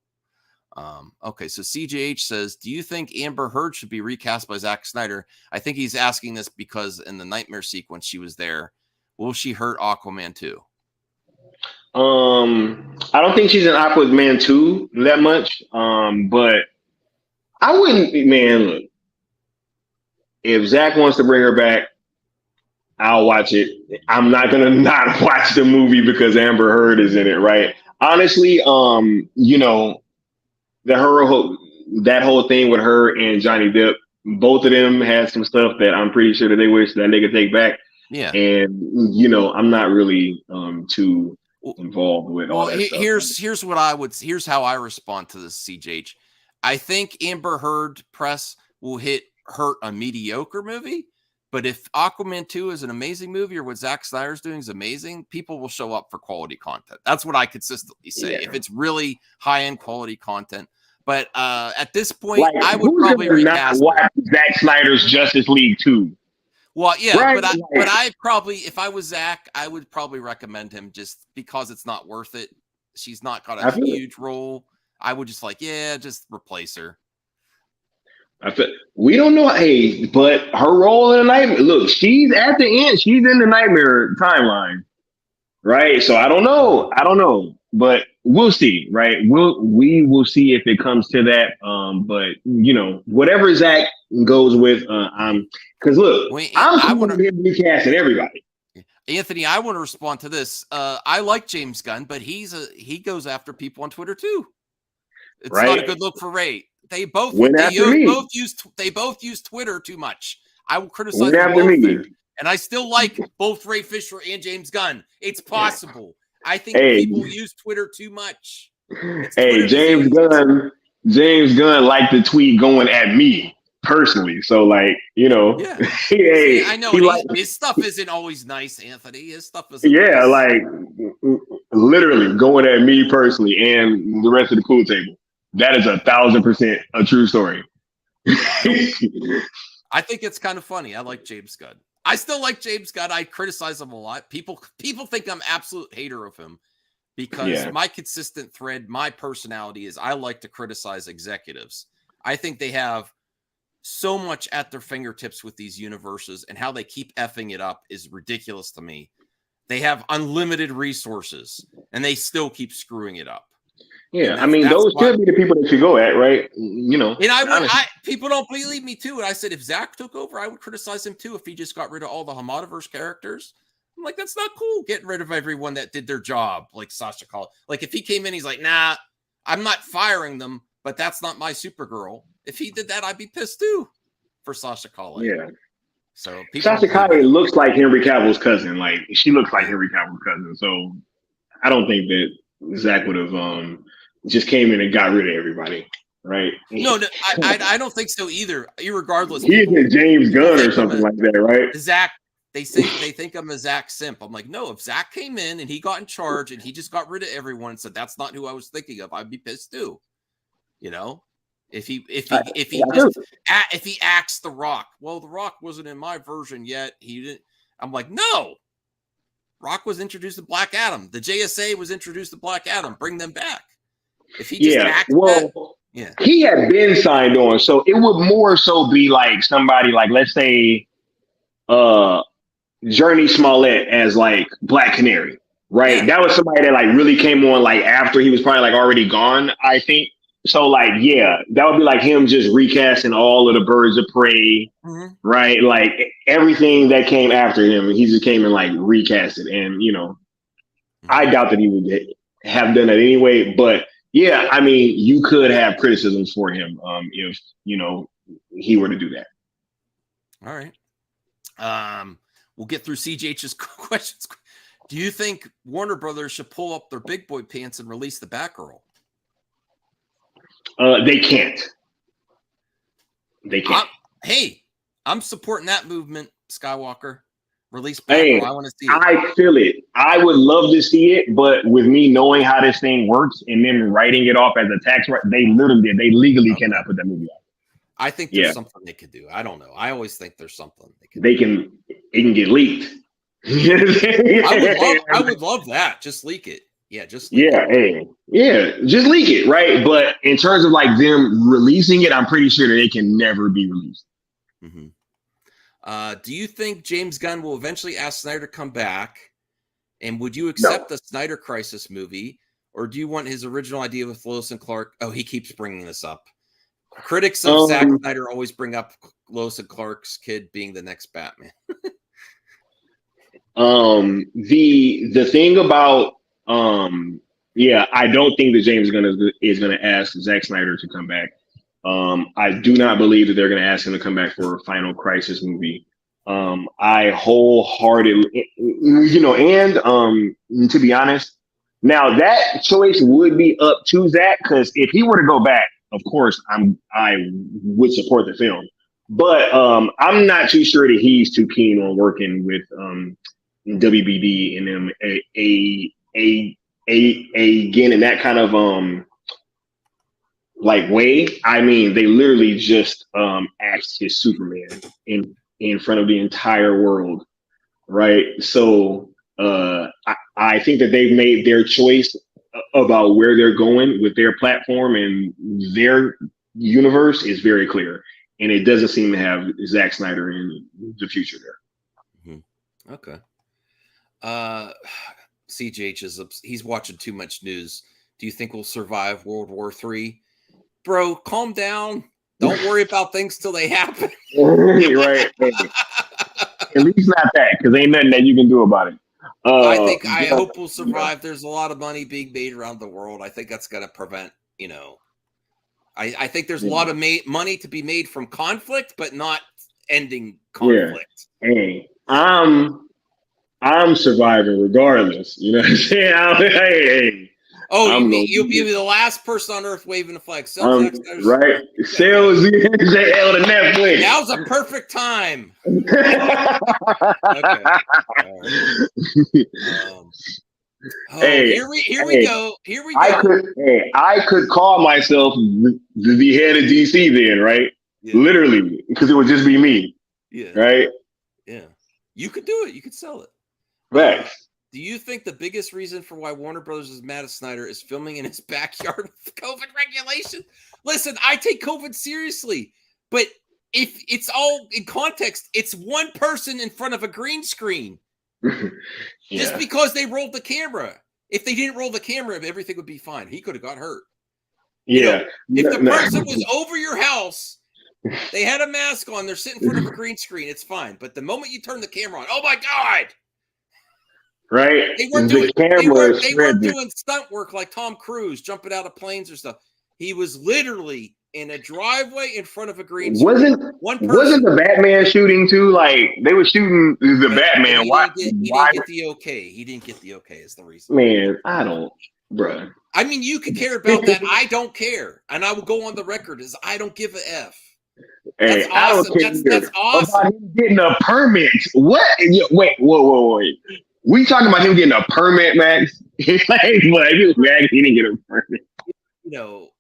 Okay, so CJH says, do you think Amber Heard should be recast by Zack Snyder? I think he's asking this because in the Nightmare sequence she was there. Will she hurt Aquaman 2? I don't think she's in Aquaman 2 that much. But I wouldn't, look. If Zach wants to bring her back, I'll watch it. I'm not gonna not watch the movie because Amber Heard is in it, right? Honestly, that whole thing with her and Johnny Depp, both of them had some stuff that I'm pretty sure that they wish that they could take back. Yeah. And I'm not really too involved with all that stuff. Here's how I respond to this, CJH. I think Amber Heard press will hurt a mediocre movie, but if Aquaman 2 is an amazing movie or what Zack Snyder's doing is amazing, people will show up for quality content. That's what I consistently say. Yeah. If it's really high-end quality content. But at this point, Like, I would probably recast watch Zack Snyder's Justice League 2. Well, yeah, right? but I probably, if I was Zach, I would probably recommend him just because it's not worth it. She's not got a huge role. I would just just replace her. We don't know, but her role in the Nightmare. Look, she's at the end. She's in the Nightmare timeline, right? So I don't know, but we'll see, right? We will see if it comes to that. But whatever Zach goes with, because look, I want to be recasting everybody. Anthony, I want to respond to this. I like James Gunn, but he goes after people on Twitter too. It's not a good look for Ray. They both use Twitter too much. I will criticize them both there. And I still like both Ray Fisher and James Gunn. It's possible. I think people use Twitter too much. James Gunn liked the tweet going at me personally. So I know his stuff isn't always nice, Anthony. His stuff is like literally going at me personally and the rest of the pool table. That is 1,000% a true story. I think it's kind of funny. I like James Gunn. I still like James Gunn. I criticize him a lot. People think I'm absolute hater of him because my consistent thread, my personality is I like to criticize executives. I think they have so much at their fingertips with these universes, and how they keep effing it up is ridiculous to me. They have unlimited resources, and they still keep screwing it up. Yeah, those should be the people that you go at, right? And people don't believe me too. And I said, if Zach took over, I would criticize him too if he just got rid of all the Hamadaverse characters. I'm like, that's not cool. Getting rid of everyone that did their job, like Sasha Calle. Like if he came in, he's like, nah, I'm not firing them, but that's not my Supergirl. If he did that, I'd be pissed too for Sasha Calle. Yeah. So Sasha Calle looks like Henry Cavill's cousin. Like she looks like Henry Cavill's cousin. So I don't think that Zach would have just came in and got rid of everybody, right? No, I don't think so either. Irregardless, he isn't James Gunn or something like that, right? Zach, they think I'm a Zach simp. I'm like, no. If Zach came in and he got in charge and he just got rid of everyone and said that's not who I was thinking of, I'd be pissed too. If he acts The Rock, well, The Rock wasn't in my version yet. He didn't. I'm like, no. Rock was introduced to Black Adam. The JSA was introduced to Black Adam. Bring them back. If he just he had been signed on, so it would more so be like somebody like, let's say, Journey Smollett as like Black Canary, right? That was somebody that like really came on like after he was probably like already gone, I think. So like, that would be like him just recasting all of the Birds of Prey, right? Like everything that came after him, he just came and like recast it. And I doubt that he would have done that anyway. But you could have criticisms for him if he were to do that. All right. We'll get through CJH's questions. Do you think Warner Brothers should pull up their big boy pants and release the Batgirl? They can't. They can't. I'm supporting that movement, Skywalker. Release Batgirl. I want to see it. I feel it. I would love to see it, but with me knowing how this thing works and then writing it off as a tax right, they legally cannot put that movie out. I think there's something they could do. I don't know. I always think there's something they could do. It can get leaked. I would love that. Just leak it. Yeah, just leak it. Just leak it, right? But in terms of like them releasing it, I'm pretty sure that it can never be released. Mm-hmm. Do you think James Gunn will eventually ask Snyder to come back? And would you accept the Snyder Crisis movie? Or do you want his original idea with Lois and Clark? Oh, he keeps bringing this up. Critics of Zack Snyder always bring up Lois and Clark's kid being the next Batman. The thing about I don't think that James Gunn is going to ask Zack Snyder to come back. I do not believe that they're going to ask him to come back for a Final Crisis movie. I wholeheartedly, and to be honest, Now that choice would be up to Zach, because if he were to go back, of course I would support the film. But I'm not too sure that he's too keen on working with WBD and them again in that kind of like way. I mean, they literally just axed his Superman in front of the entire world, right? So I think that they've made their choice about where they're going with their platform and their universe is very clear, and it doesn't seem to have Zack Snyder in the future there. Mm-hmm. Okay. CJH he's watching too much news. Do you think we'll survive World War III? Bro, calm down. Don't worry about things till they happen. Right. At least not that, because ain't nothing that you can do about it. I hope we'll survive. There's a lot of money being made around the world. I think that's going to prevent, I think there's a lot of money to be made from conflict, but not ending conflict. Yeah. Hey, I'm surviving regardless. You know what I'm saying? You'll be the last person on Earth waving a flag. Right. Sales ZL to Netflix. That was a perfect time. Okay. Here we go. I could call myself the head of DC then, right? Yeah. Literally, because it would just be me. Yeah. Right? Yeah. You could do it. You could sell it. Right. Do you think the biggest reason for why Warner Brothers is mad at Snyder is filming in his backyard with COVID regulation? Listen, I take COVID seriously, but if it's all in context, it's one person in front of a green screen. Yeah. Just because they rolled the camera. If they didn't roll the camera, everything would be fine. He could have got hurt. Yeah. If the person was over your house, they had a mask on, they're sitting in front of a green screen, it's fine. But the moment you turn the camera on, oh my God. Right? They weren't doing stunt work like Tom Cruise jumping out of planes or stuff. He was literally in a driveway in front of a green screen. Wasn't the Batman shooting too? Like they were shooting the Batman. He didn't get the okay. He didn't get the okay is the reason. Man, I don't, bruh. I mean, you could care about that. I don't care. And I will go on the record as I don't give a F. Hey, that's awesome. That's awesome. About him getting a permit. What? Wait. We talking about him getting a permit, Max? Like, what? He didn't get a permit.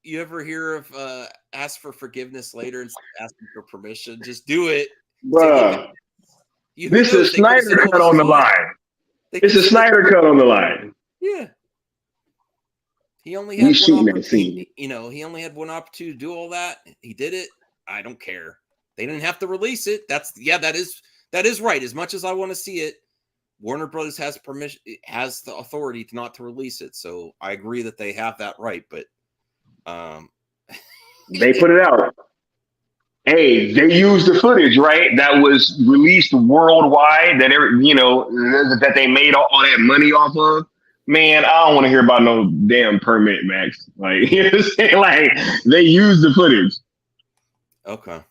You ever hear of ask for forgiveness later and asking for permission? Just do it. Bruh. This is Snyder cut on the line. It's a Snyder cut on the line. Yeah. He only had one opportunity. He only had one opportunity to do all that. He did it. I don't care. They didn't have to release it. That is right. As much as I want to see it, Warner Brothers has permission, has the authority not to release it. So I agree that they have that right, but they put it out. Hey, they used the footage, right? That was released worldwide. That they made all that money off of. Man, I don't want to hear about no damn permit, Max. Like, you know what I'm saying? Like, they used the footage. Okay.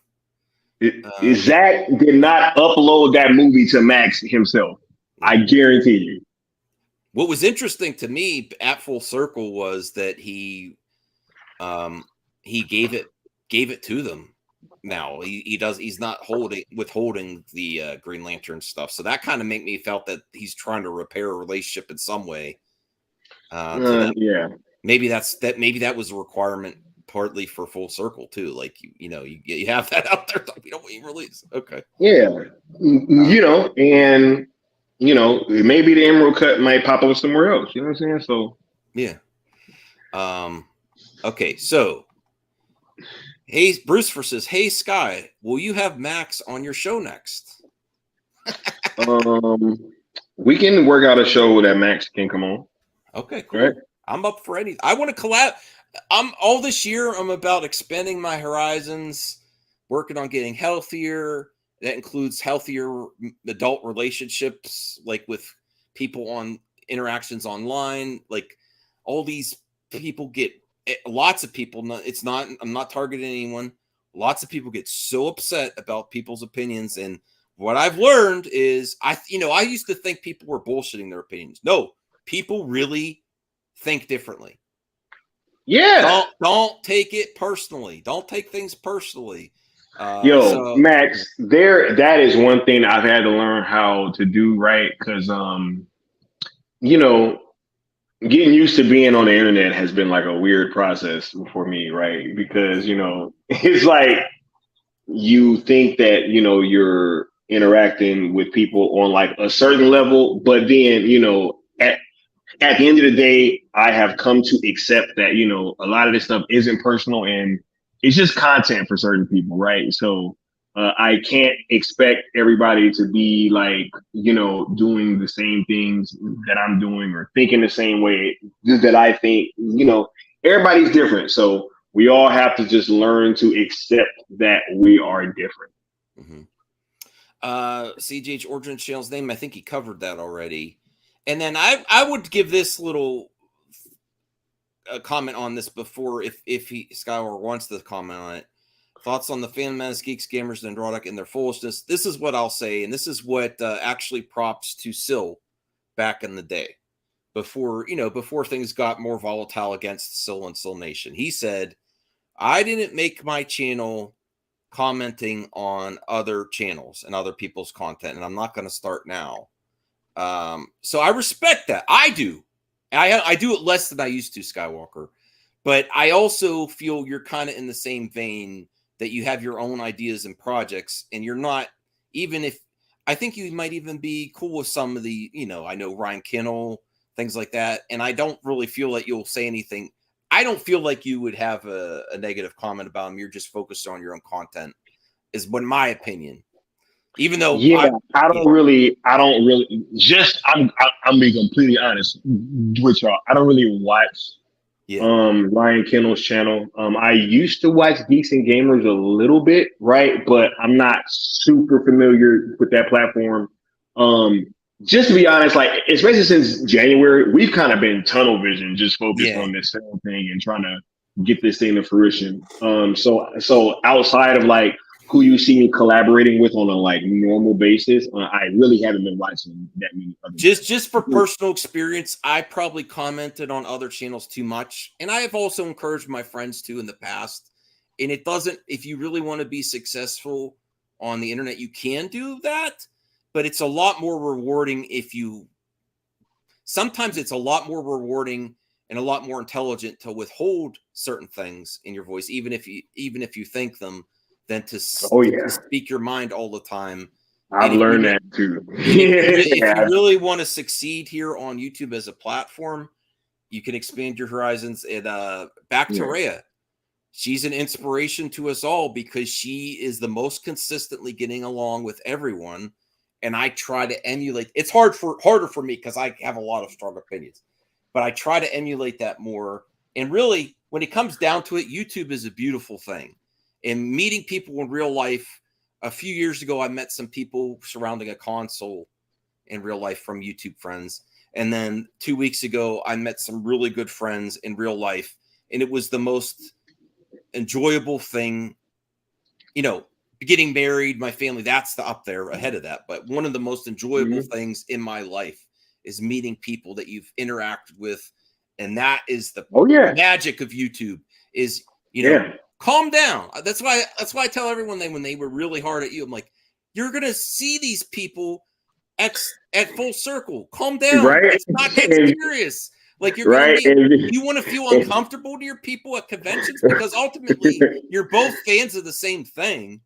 Zach did not upload that movie to Max himself. I guarantee you. What was interesting to me at Full Circle was that he gave it to them. Now he's not withholding the Green Lantern stuff. So that kind of made me felt that he's trying to repair a relationship in some way. Yeah. Maybe that was a requirement partly for Full Circle too. Like you have that out there. We don't want you release. Okay. Yeah. And maybe the Emerald Cut might pop up somewhere else. You know what I'm saying? So yeah. Okay, so hey, Bruce says, "Hey Sky, will you have Max on your show next?" We can work out a show that Max can come on. Okay, cool. Right. I'm up for anything. I want to collab. All this year. I'm about expanding my horizons, working on getting healthier. That includes healthier adult relationships, like with people on interactions online. Like all these people get lots of people. I'm not targeting anyone. Lots of people get so upset about people's opinions. And what I've learned is I used to think people were bullshitting their opinions. No, people really think differently. Yeah. Don't take it personally. Don't take things personally. Max, that is one thing I've had to learn how to do, right? Because you know, getting used to being on the internet has been like a weird process for me, right? Because, it's like you think that, you're interacting with people on like a certain level, but then, at the end of the day, I have come to accept that, a lot of this stuff isn't personal and it's just content for certain people, right? So I can't expect everybody to be like, doing the same things that I'm doing or thinking the same way that I think, everybody's different. So we all have to just learn to accept that we are different. Mm-hmm. CGH Origin Channel's name, I think he covered that already. And then I would give this little comment on this before if Skywalker wants to comment on it. Thoughts on the Phantom Menace, Geeks, Gamers, and Androdic and their foolishness. This is what I'll say, and this is what actually props to Sill back in the day, before things got more volatile against Sill and Sill Nation. He said, "I didn't make my channel commenting on other channels and other people's content, and I'm not going to start now." So I respect that. I do. I do it less than I used to, Skywalker. But I also feel you're kind of in the same vein that you have your own ideas and projects, and you're not, even if, I think you might even be cool with some of the, I know Ryan Kennel, things like that, and I don't really feel like you'll say anything. I don't feel like you would have a negative comment about him. You're just focused on your own content, is what my opinion. Even though I don't really just I'm being completely honest with y'all. I don't really watch Ryan Kennel's channel. I used to watch Geeks and Gamers a little bit, right? But I'm not super familiar with that platform. Just to be honest, like especially since January, we've kind of been tunnel vision, just focused on this same thing and trying to get this thing to fruition. So outside of like who you see me collaborating with on a like normal basis, I really haven't been watching that many other just for personal experience, I probably commented on other channels too much, and I have also encouraged my friends to in the past. And it doesn't, if you really want to be successful on the internet, you can do that, but it's a lot more rewarding sometimes it's a lot more rewarding and a lot more intelligent to withhold certain things in your voice, even if you think them, than to speak your mind all the time. I've learned that too. If you really want to succeed here on YouTube as a platform, you can expand your horizons. And back to Rhea. She's an inspiration to us all because she is the most consistently getting along with everyone. And I try to emulate. It's harder for me because I have a lot of strong opinions, but I try to emulate that more. And really, when it comes down to it, YouTube is a beautiful thing. And meeting people in real life, a few years ago, I met some people surrounding a console in real life from YouTube friends. And then 2 weeks ago, I met some really good friends in real life. And it was the most enjoyable thing, getting married, my family, that's up there ahead of that. But one of the most enjoyable things in my life is meeting people that you've interacted with. And that is the magic of YouTube is, calm down. That's why I tell everyone when they were really hard at you, I'm like, you're going to see these people at full circle. Calm down. Right. It's not that serious. Like you want to feel uncomfortable to your people at conventions because ultimately you're both fans of the same thing.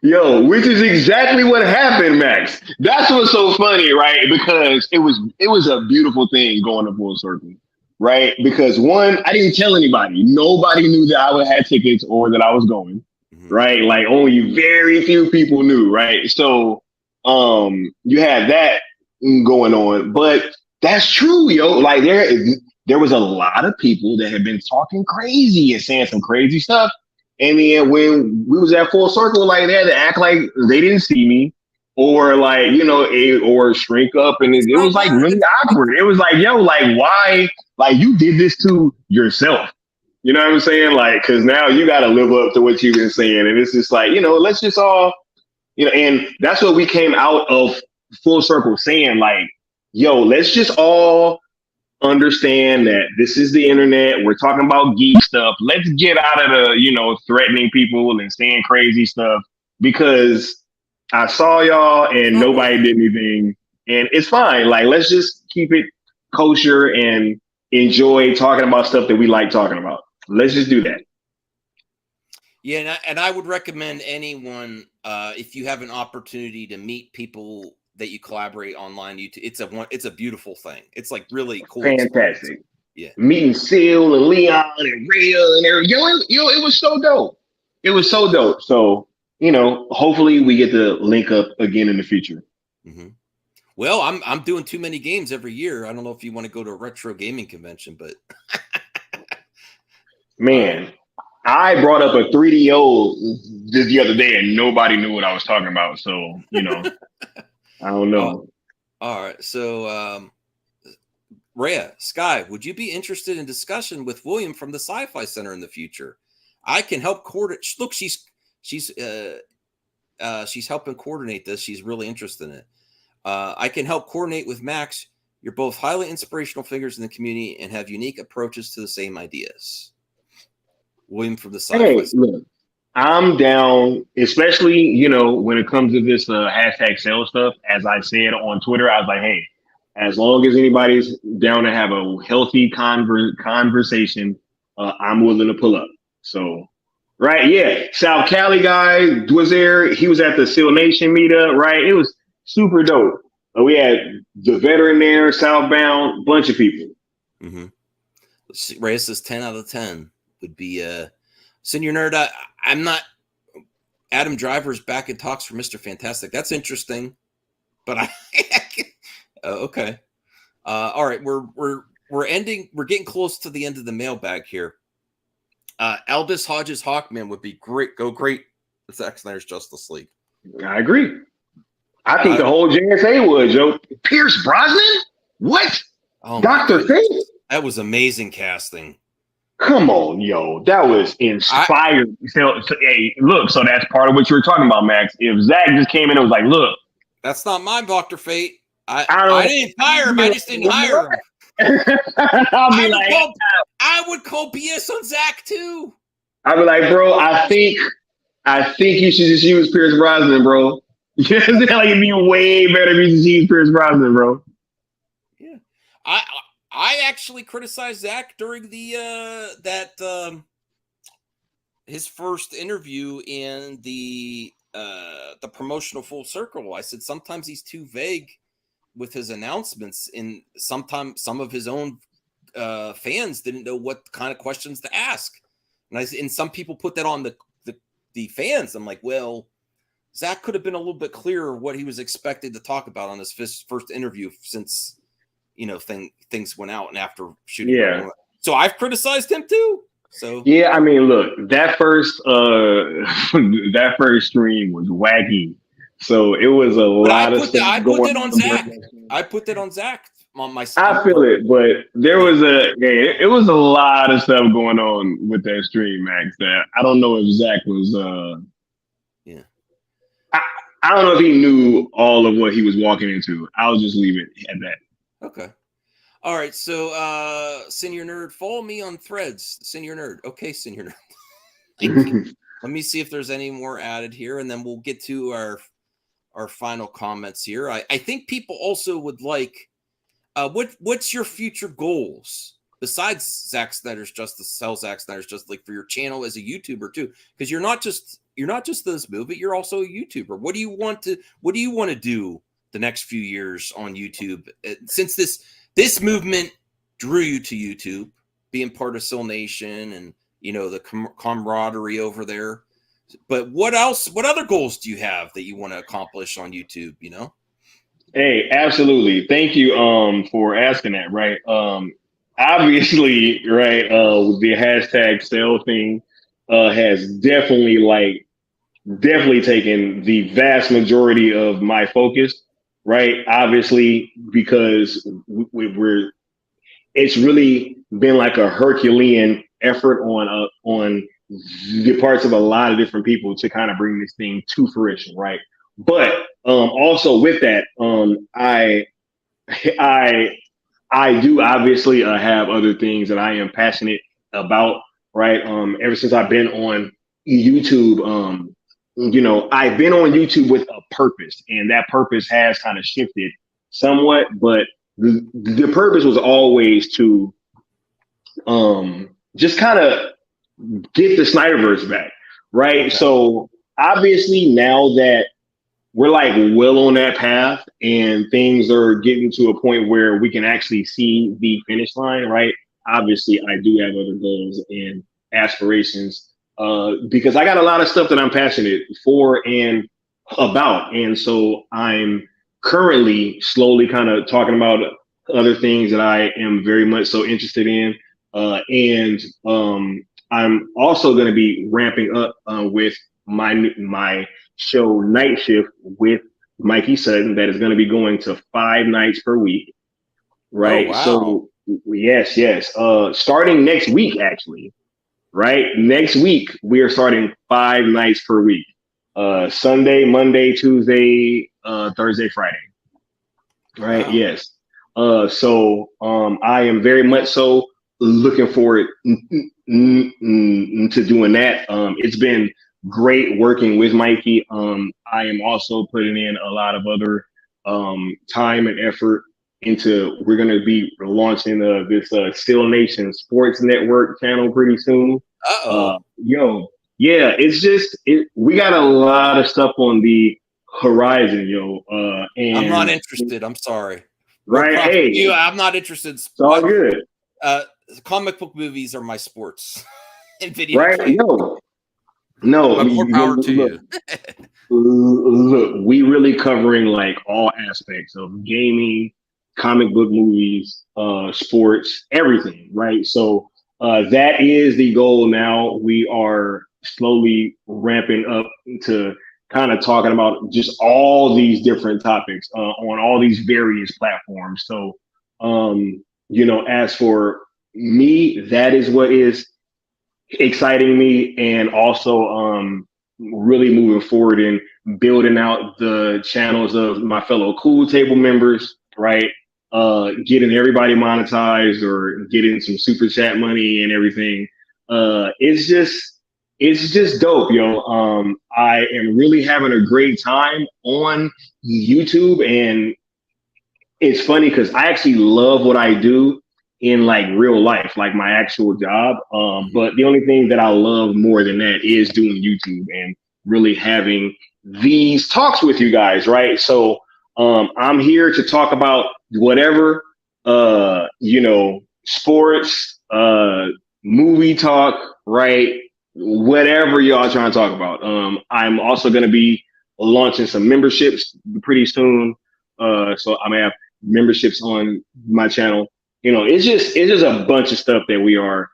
Which is exactly what happened, Max. That's what's so funny, right? Because it was a beautiful thing going to full circle. Right, because one, I didn't tell anybody. Nobody knew that I would have tickets or that I was going. Right, like only very few people knew. Right, so you had that going on, but that's true, Like there was a lot of people that had been talking crazy and saying some crazy stuff, and then when we was at full circle, like they had to act like they didn't see me. Or like, or shrink up. And it was like really awkward. It was like, like why? Like you did this to yourself. You know what I'm saying? Like, cause now you got to live up to what you've been saying. And it's just like, let's just all, and that's what we came out of full circle saying like, let's just all understand that this is the internet. We're talking about geek stuff. Let's get out of the, threatening people and saying crazy stuff, because I saw y'all and nobody did anything, and it's fine. Like, let's just keep it kosher and enjoy talking about stuff that we like talking about. Let's just do that. Yeah, and I would recommend anyone, if you have an opportunity to meet people that you collaborate online, it's a beautiful thing. It's like really cool. Fantastic. Yeah. Meeting Seal and Leon and Rhea and everything. It was so dope. It was so dope. So, hopefully we get to link up again in the future. Mm-hmm. Well, I'm doing too many games every year. I don't know if you want to go to a retro gaming convention, but man, I brought up a 3DO just the other day and nobody knew what I was talking about. So, I don't know. All right. So, Rhea, Sky, would you be interested in discussion with William from the Sci-Fi Center in the future? I can help coordinate. Look, she's helping coordinate this. She's really interested in it. I can help coordinate with Max. You're both highly inspirational figures in the community and have unique approaches to the same ideas. William from the Sci-Fi Center. Look, I'm down, especially, when it comes to this hashtag sales stuff. As I said on Twitter, I was like, hey, as long as anybody's down to have a healthy conversation, I'm willing to pull up. So, right, yeah. South Cali guy was there. He was at the Seal Nation meetup, right? It was super dope. We had the veteran there, Southbound, bunch of people. Mm-hmm. Ray says 10 out of 10 would be Senior Nerd. I'm not. Adam Driver's back in talks for Mr. Fantastic. That's interesting, but okay. All right, we're ending. We're getting close to the end of the mailbag here. Albus Hodges Hawkman would be great. Go great with Zack Snyder's Justice League. I agree. I think the whole JSA would, Joe. Pierce Brosnan? What? Oh, Dr. Fate? That was amazing casting. Come on, yo. That was inspired. Hey, look, so that's part of what you were talking about, Max. If Zach just came in and was like, look. That's not my Dr. Fate. I didn't hire him. I just didn't hire him. I would call BS on Zach too. I'd be like, bro, I think you should just use Pierce Brosnan, bro. Like, it'd be way better if you just use Pierce Brosnan, bro. Yeah, I actually criticized Zach during the his first interview in the promotional Full Circle. I said sometimes he's too vague with his announcements, and sometimes some of his own fans didn't know what kind of questions to ask, and some people put that on the fans. I'm like, well, Zach could have been a little bit clearer what he was expected to talk about on his first interview since things went out and after shooting. Yeah. So I've criticized him too. So yeah, I mean, look, that first stream was wacky. So it was a lot of stuff. I put it on Zach. I put that on Zach on my. I feel it, but there was it was a lot of stuff going on with that stream, Max. That I don't know if Zach was. Yeah. I don't know if he knew all of what he was walking into. I'll just leave it at that. Okay. All right. So, Senior Nerd, follow me on Threads. Senior Nerd. Okay, Senior Nerd. Thank you. Let me see if there's any more added here, and then we'll get to our final comments here. I think people also would like, what's your future goals besides Zack Snyder's Justice League for your channel as a YouTuber too? Because you're not just this movie, you're also a YouTuber. What do you want to do the next few years on YouTube? Since this movement drew you to YouTube, being part of Seal Nation and the camaraderie over there. But what else? What other goals do you have that you want to accomplish on YouTube? Hey, absolutely. Thank you for asking that. Right. Obviously, right. The hashtag sale thing has definitely taken the vast majority of my focus. Right. Obviously, because it's really been like a Herculean effort on the parts of a lot of different people to kind of bring this thing to fruition, right? But also with that, I I do obviously have other things that I am passionate about, right? Ever since I've been on YouTube, I've been on YouTube with a purpose, and that purpose has kind of shifted somewhat, but the purpose was always to just kind of get the Snyderverse back, right? Okay. So obviously now that we're like well on that path and things are getting to a point where we can actually see the finish line, right? Obviously, I do have other goals and aspirations because I got a lot of stuff that I'm passionate for and about. And so I'm currently slowly kind of talking about other things that I am very much so interested in. And I'm also going to be ramping up with my show Night Shift with Mikey Sutton that is going to be going to 5 nights per week. Right. Oh, wow. So yes. Starting next week, actually. Right. Next week, we are starting 5 nights per week. Sunday, Monday, Tuesday, Thursday, Friday. Right. Wow. Yes. So I am very much so looking forward to doing that. It's been great working with Mikey. I am also putting in a lot of other time and effort into. We're going to be launching this Still Nation Sports Network channel pretty soon. Yeah, it's just we got a lot of stuff on the horizon, and I'm not interested. I'm sorry. Right? Hey, I'm not interested. It's all good. Comic book movies are my sports and video right? games. No, But more power to you. Look, we really covering like all aspects of gaming, comic book movies, sports, everything, right? So that is the goal now. We are slowly ramping up to kind of talking about just all these different topics on all these various platforms. So, as for me, that is what is exciting me, and also really moving forward and building out the channels of my fellow Cool Table members, right? Getting everybody monetized or getting some super chat money and everything. It's just dope, yo. I am really having a great time on YouTube, and it's funny because I actually love what I do in like real life, like my actual job. But the only thing that I love more than that is doing YouTube and really having these talks with you guys, right? So I'm here to talk about whatever, sports, movie talk, right? Whatever y'all trying to talk about. I'm also going to be launching some memberships pretty soon. So I'm going to have memberships on my channel. It's just a bunch of stuff that we are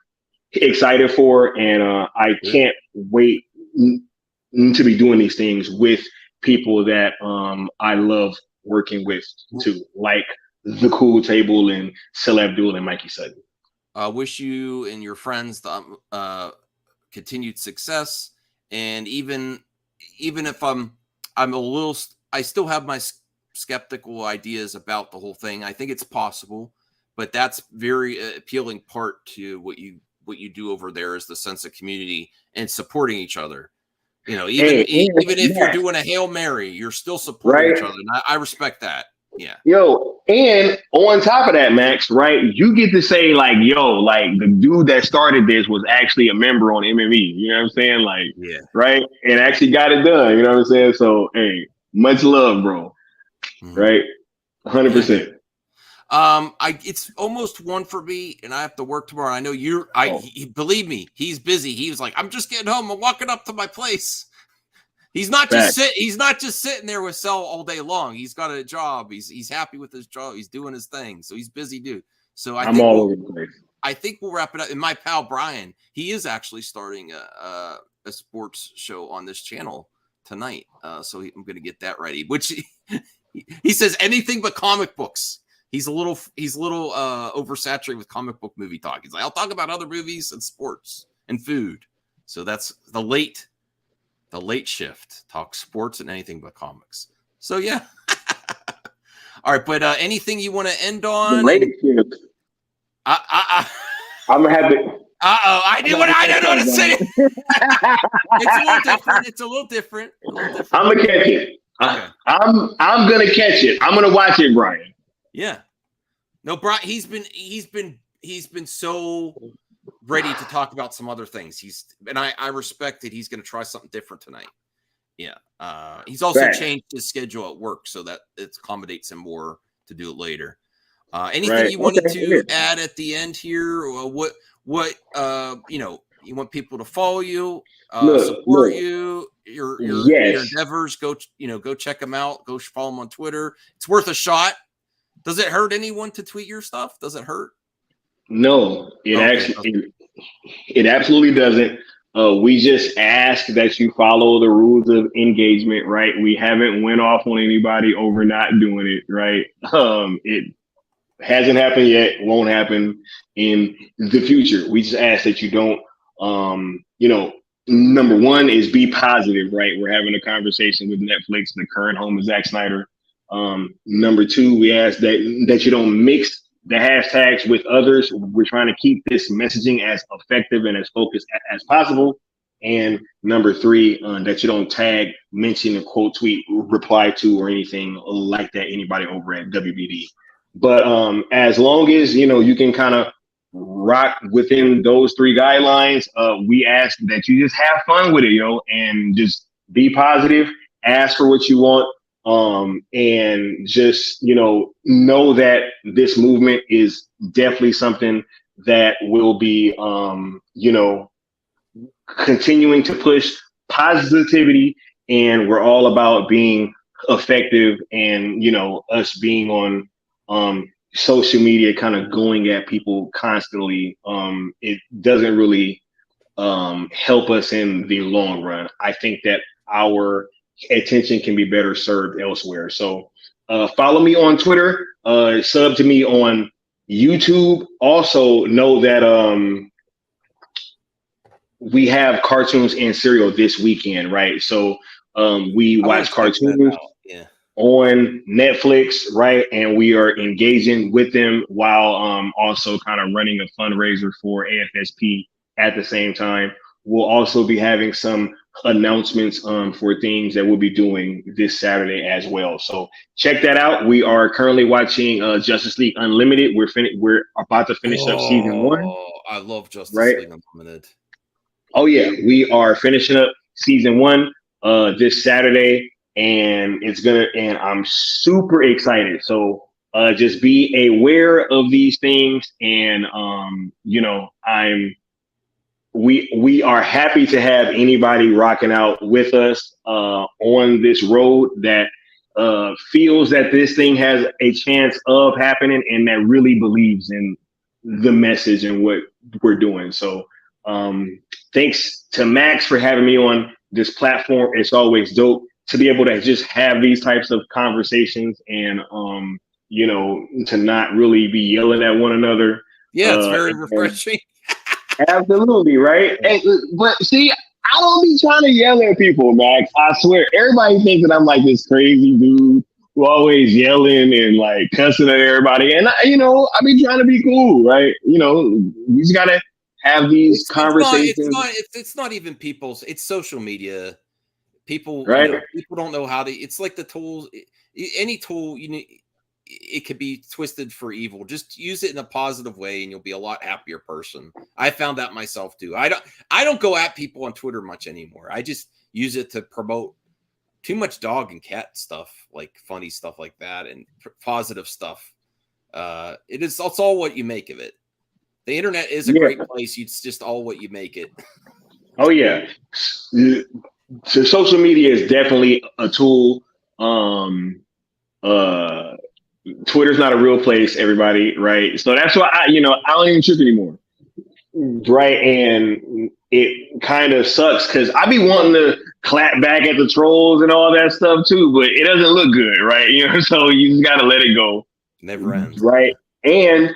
excited for, and I can't wait to be doing these things with people that I love working with too, like the Cool Table and Celeb Duel and Mikey Sutton. I wish you and your friends continued success, and even if I'm a little, I still have my skeptical ideas about the whole thing. I think it's possible. But that's very appealing part to what you do over there is the sense of community and supporting each other. Even if you're doing a Hail Mary, you're still supporting each other. And I respect that. Yeah. Yo, and on top of that, Max, right? You get to say like, like the dude that started this was actually a member on MME. You know what I'm saying? Like, yeah, right? And actually got it done. You know what I'm saying? So, hey, much love, bro. Mm-hmm. Right? 100%. It's almost 1 for me, and I have to work tomorrow. I know believe me, he's busy. He was like, I'm just getting home. I'm walking up to my place. He's not just sitting there with Cell all day long. He's got a job. He's happy with his job. He's doing his thing. So he's busy dude. So I'm all over the place. I think we'll wrap it up. And my pal Brian, he is actually starting a sports show on this channel tonight. So I'm going to get that ready. Which he says anything but comic books. He's a little oversaturated with comic book movie talk. He's like, I'll talk about other movies and sports and food. So that's the late shift. Talk sports and anything but comics. So yeah. All right, but anything you want to end on? Relationships. I'm gonna have to. I didn't know to say it. It's a little different. It's a little different. I'm gonna catch it. Okay. I'm gonna catch it. I'm gonna watch it, Brian. Yeah. No, Brian. He's been so ready to talk about some other things. I respect that he's going to try something different tonight. Yeah. He's also changed his schedule at work so that it accommodates him more to do it later. Anything you wanted to add at the end here? Or what you want people to follow you, support you, your endeavors? Go check them out. Go follow them on Twitter. It's worth a shot. Does it hurt anyone to tweet your stuff? Does it hurt? No, it absolutely doesn't. We just ask that you follow the rules of engagement, right? We haven't went off on anybody over not doing it, right? It hasn't happened yet, won't happen in the future. We just ask that you don't, number one is be positive, right? We're having a conversation with Netflix, the current home of Zack Snyder. Number two, we ask that you don't mix the hashtags with others. We're trying to keep this messaging as effective and as focused as possible. And number three, that you don't tag, mention, a quote, tweet, reply to, or anything like that, anybody over at WBD. But as long as, you can kind of rock within those three guidelines, we ask that you just have fun with it, and just be positive, ask for what you want. And just, know that this movement is definitely something that will be, continuing to push positivity, and we're all about being effective and, us being on, social media, kind of going at people constantly. It doesn't really, help us in the long run. I think that our attention can be better served elsewhere. So follow me on Twitter, sub to me on YouTube. Also know that we have cartoons and cereal this weekend, right? So we watch cartoons on Netflix, right? And we are engaging with them while also kind of running a fundraiser for AFSP at the same time. We'll also be having some announcements for things that we'll be doing this Saturday as well. So check that out. We are currently watching Justice League Unlimited. We're about to finish up season 1. I love Justice League Unlimited. Oh yeah, we are finishing up season 1 this Saturday, and I'm super excited. So just be aware of these things, and we are happy to have anybody rocking out with us on this road that feels that this thing has a chance of happening, and that really believes in the message and what we're doing. So thanks to Max for having me on this platform. It's always dope to be able to just have these types of conversations, and to not really be yelling at one another. Yeah, it's very refreshing. Absolutely, right? But see, I don't be trying to yell at people, Max. I swear, everybody thinks that I'm like this crazy dude who always yelling and like cussing at everybody. And I be trying to be cool, right? We just gotta have these conversations. It's not even people's. It's social media. People, right? People don't know how to. It's like the tools. Any tool, it could be twisted for evil. Just use it in a positive way, and you'll be a lot happier person. I found that myself too. I don't go at people on Twitter much anymore. I just use it to promote too much dog and cat stuff, like funny stuff like that, and positive stuff. It's all what you make of it. The internet is a great place. It's just all what you make it. Oh yeah. So social media is definitely a tool. Twitter's not a real place, everybody, right? So that's why I don't even trip anymore, right? And it kind of sucks because I be wanting to clap back at the trolls and all that stuff too, but it doesn't look good, right? So you just gotta let it go. Never ends, right? And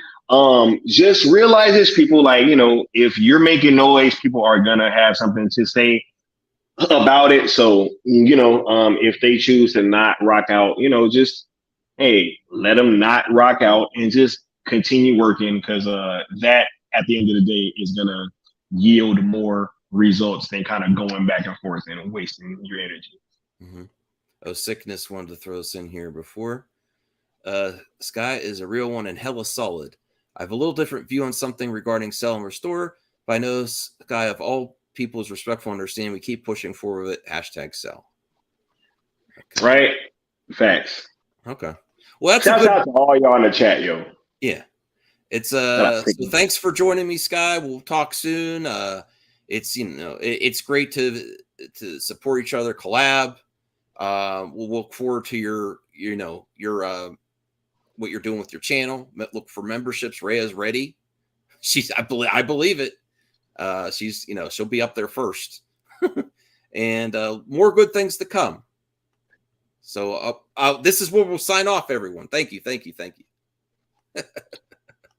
just realize this, people, like, if you're making noise, people are gonna have something to say about it. So if they choose to not rock out, just hey, let them not rock out and just continue working because that at the end of the day is gonna yield more results than kind of going back and forth and wasting your energy. Mm-hmm. Oh, Sickness wanted to throw us in here before. Sky is a real one and hella solid. I have a little different view on something regarding sell and restore, but I know Sky of all people is respectful and understanding. We keep pushing forward with it. Hashtag sell. Okay. Right? Facts. Okay. Well, that's Shout a good out to all y'all in the chat, yo. Yeah. It's That's so thanks for joining me, Sky. We'll talk soon. It's it's great to support each other, collab. We'll look forward to your what you're doing with your channel. Look for memberships. Rhea's ready. I believe it. She's she'll be up there first, and more good things to come. So this is where we'll sign off, everyone. Thank you.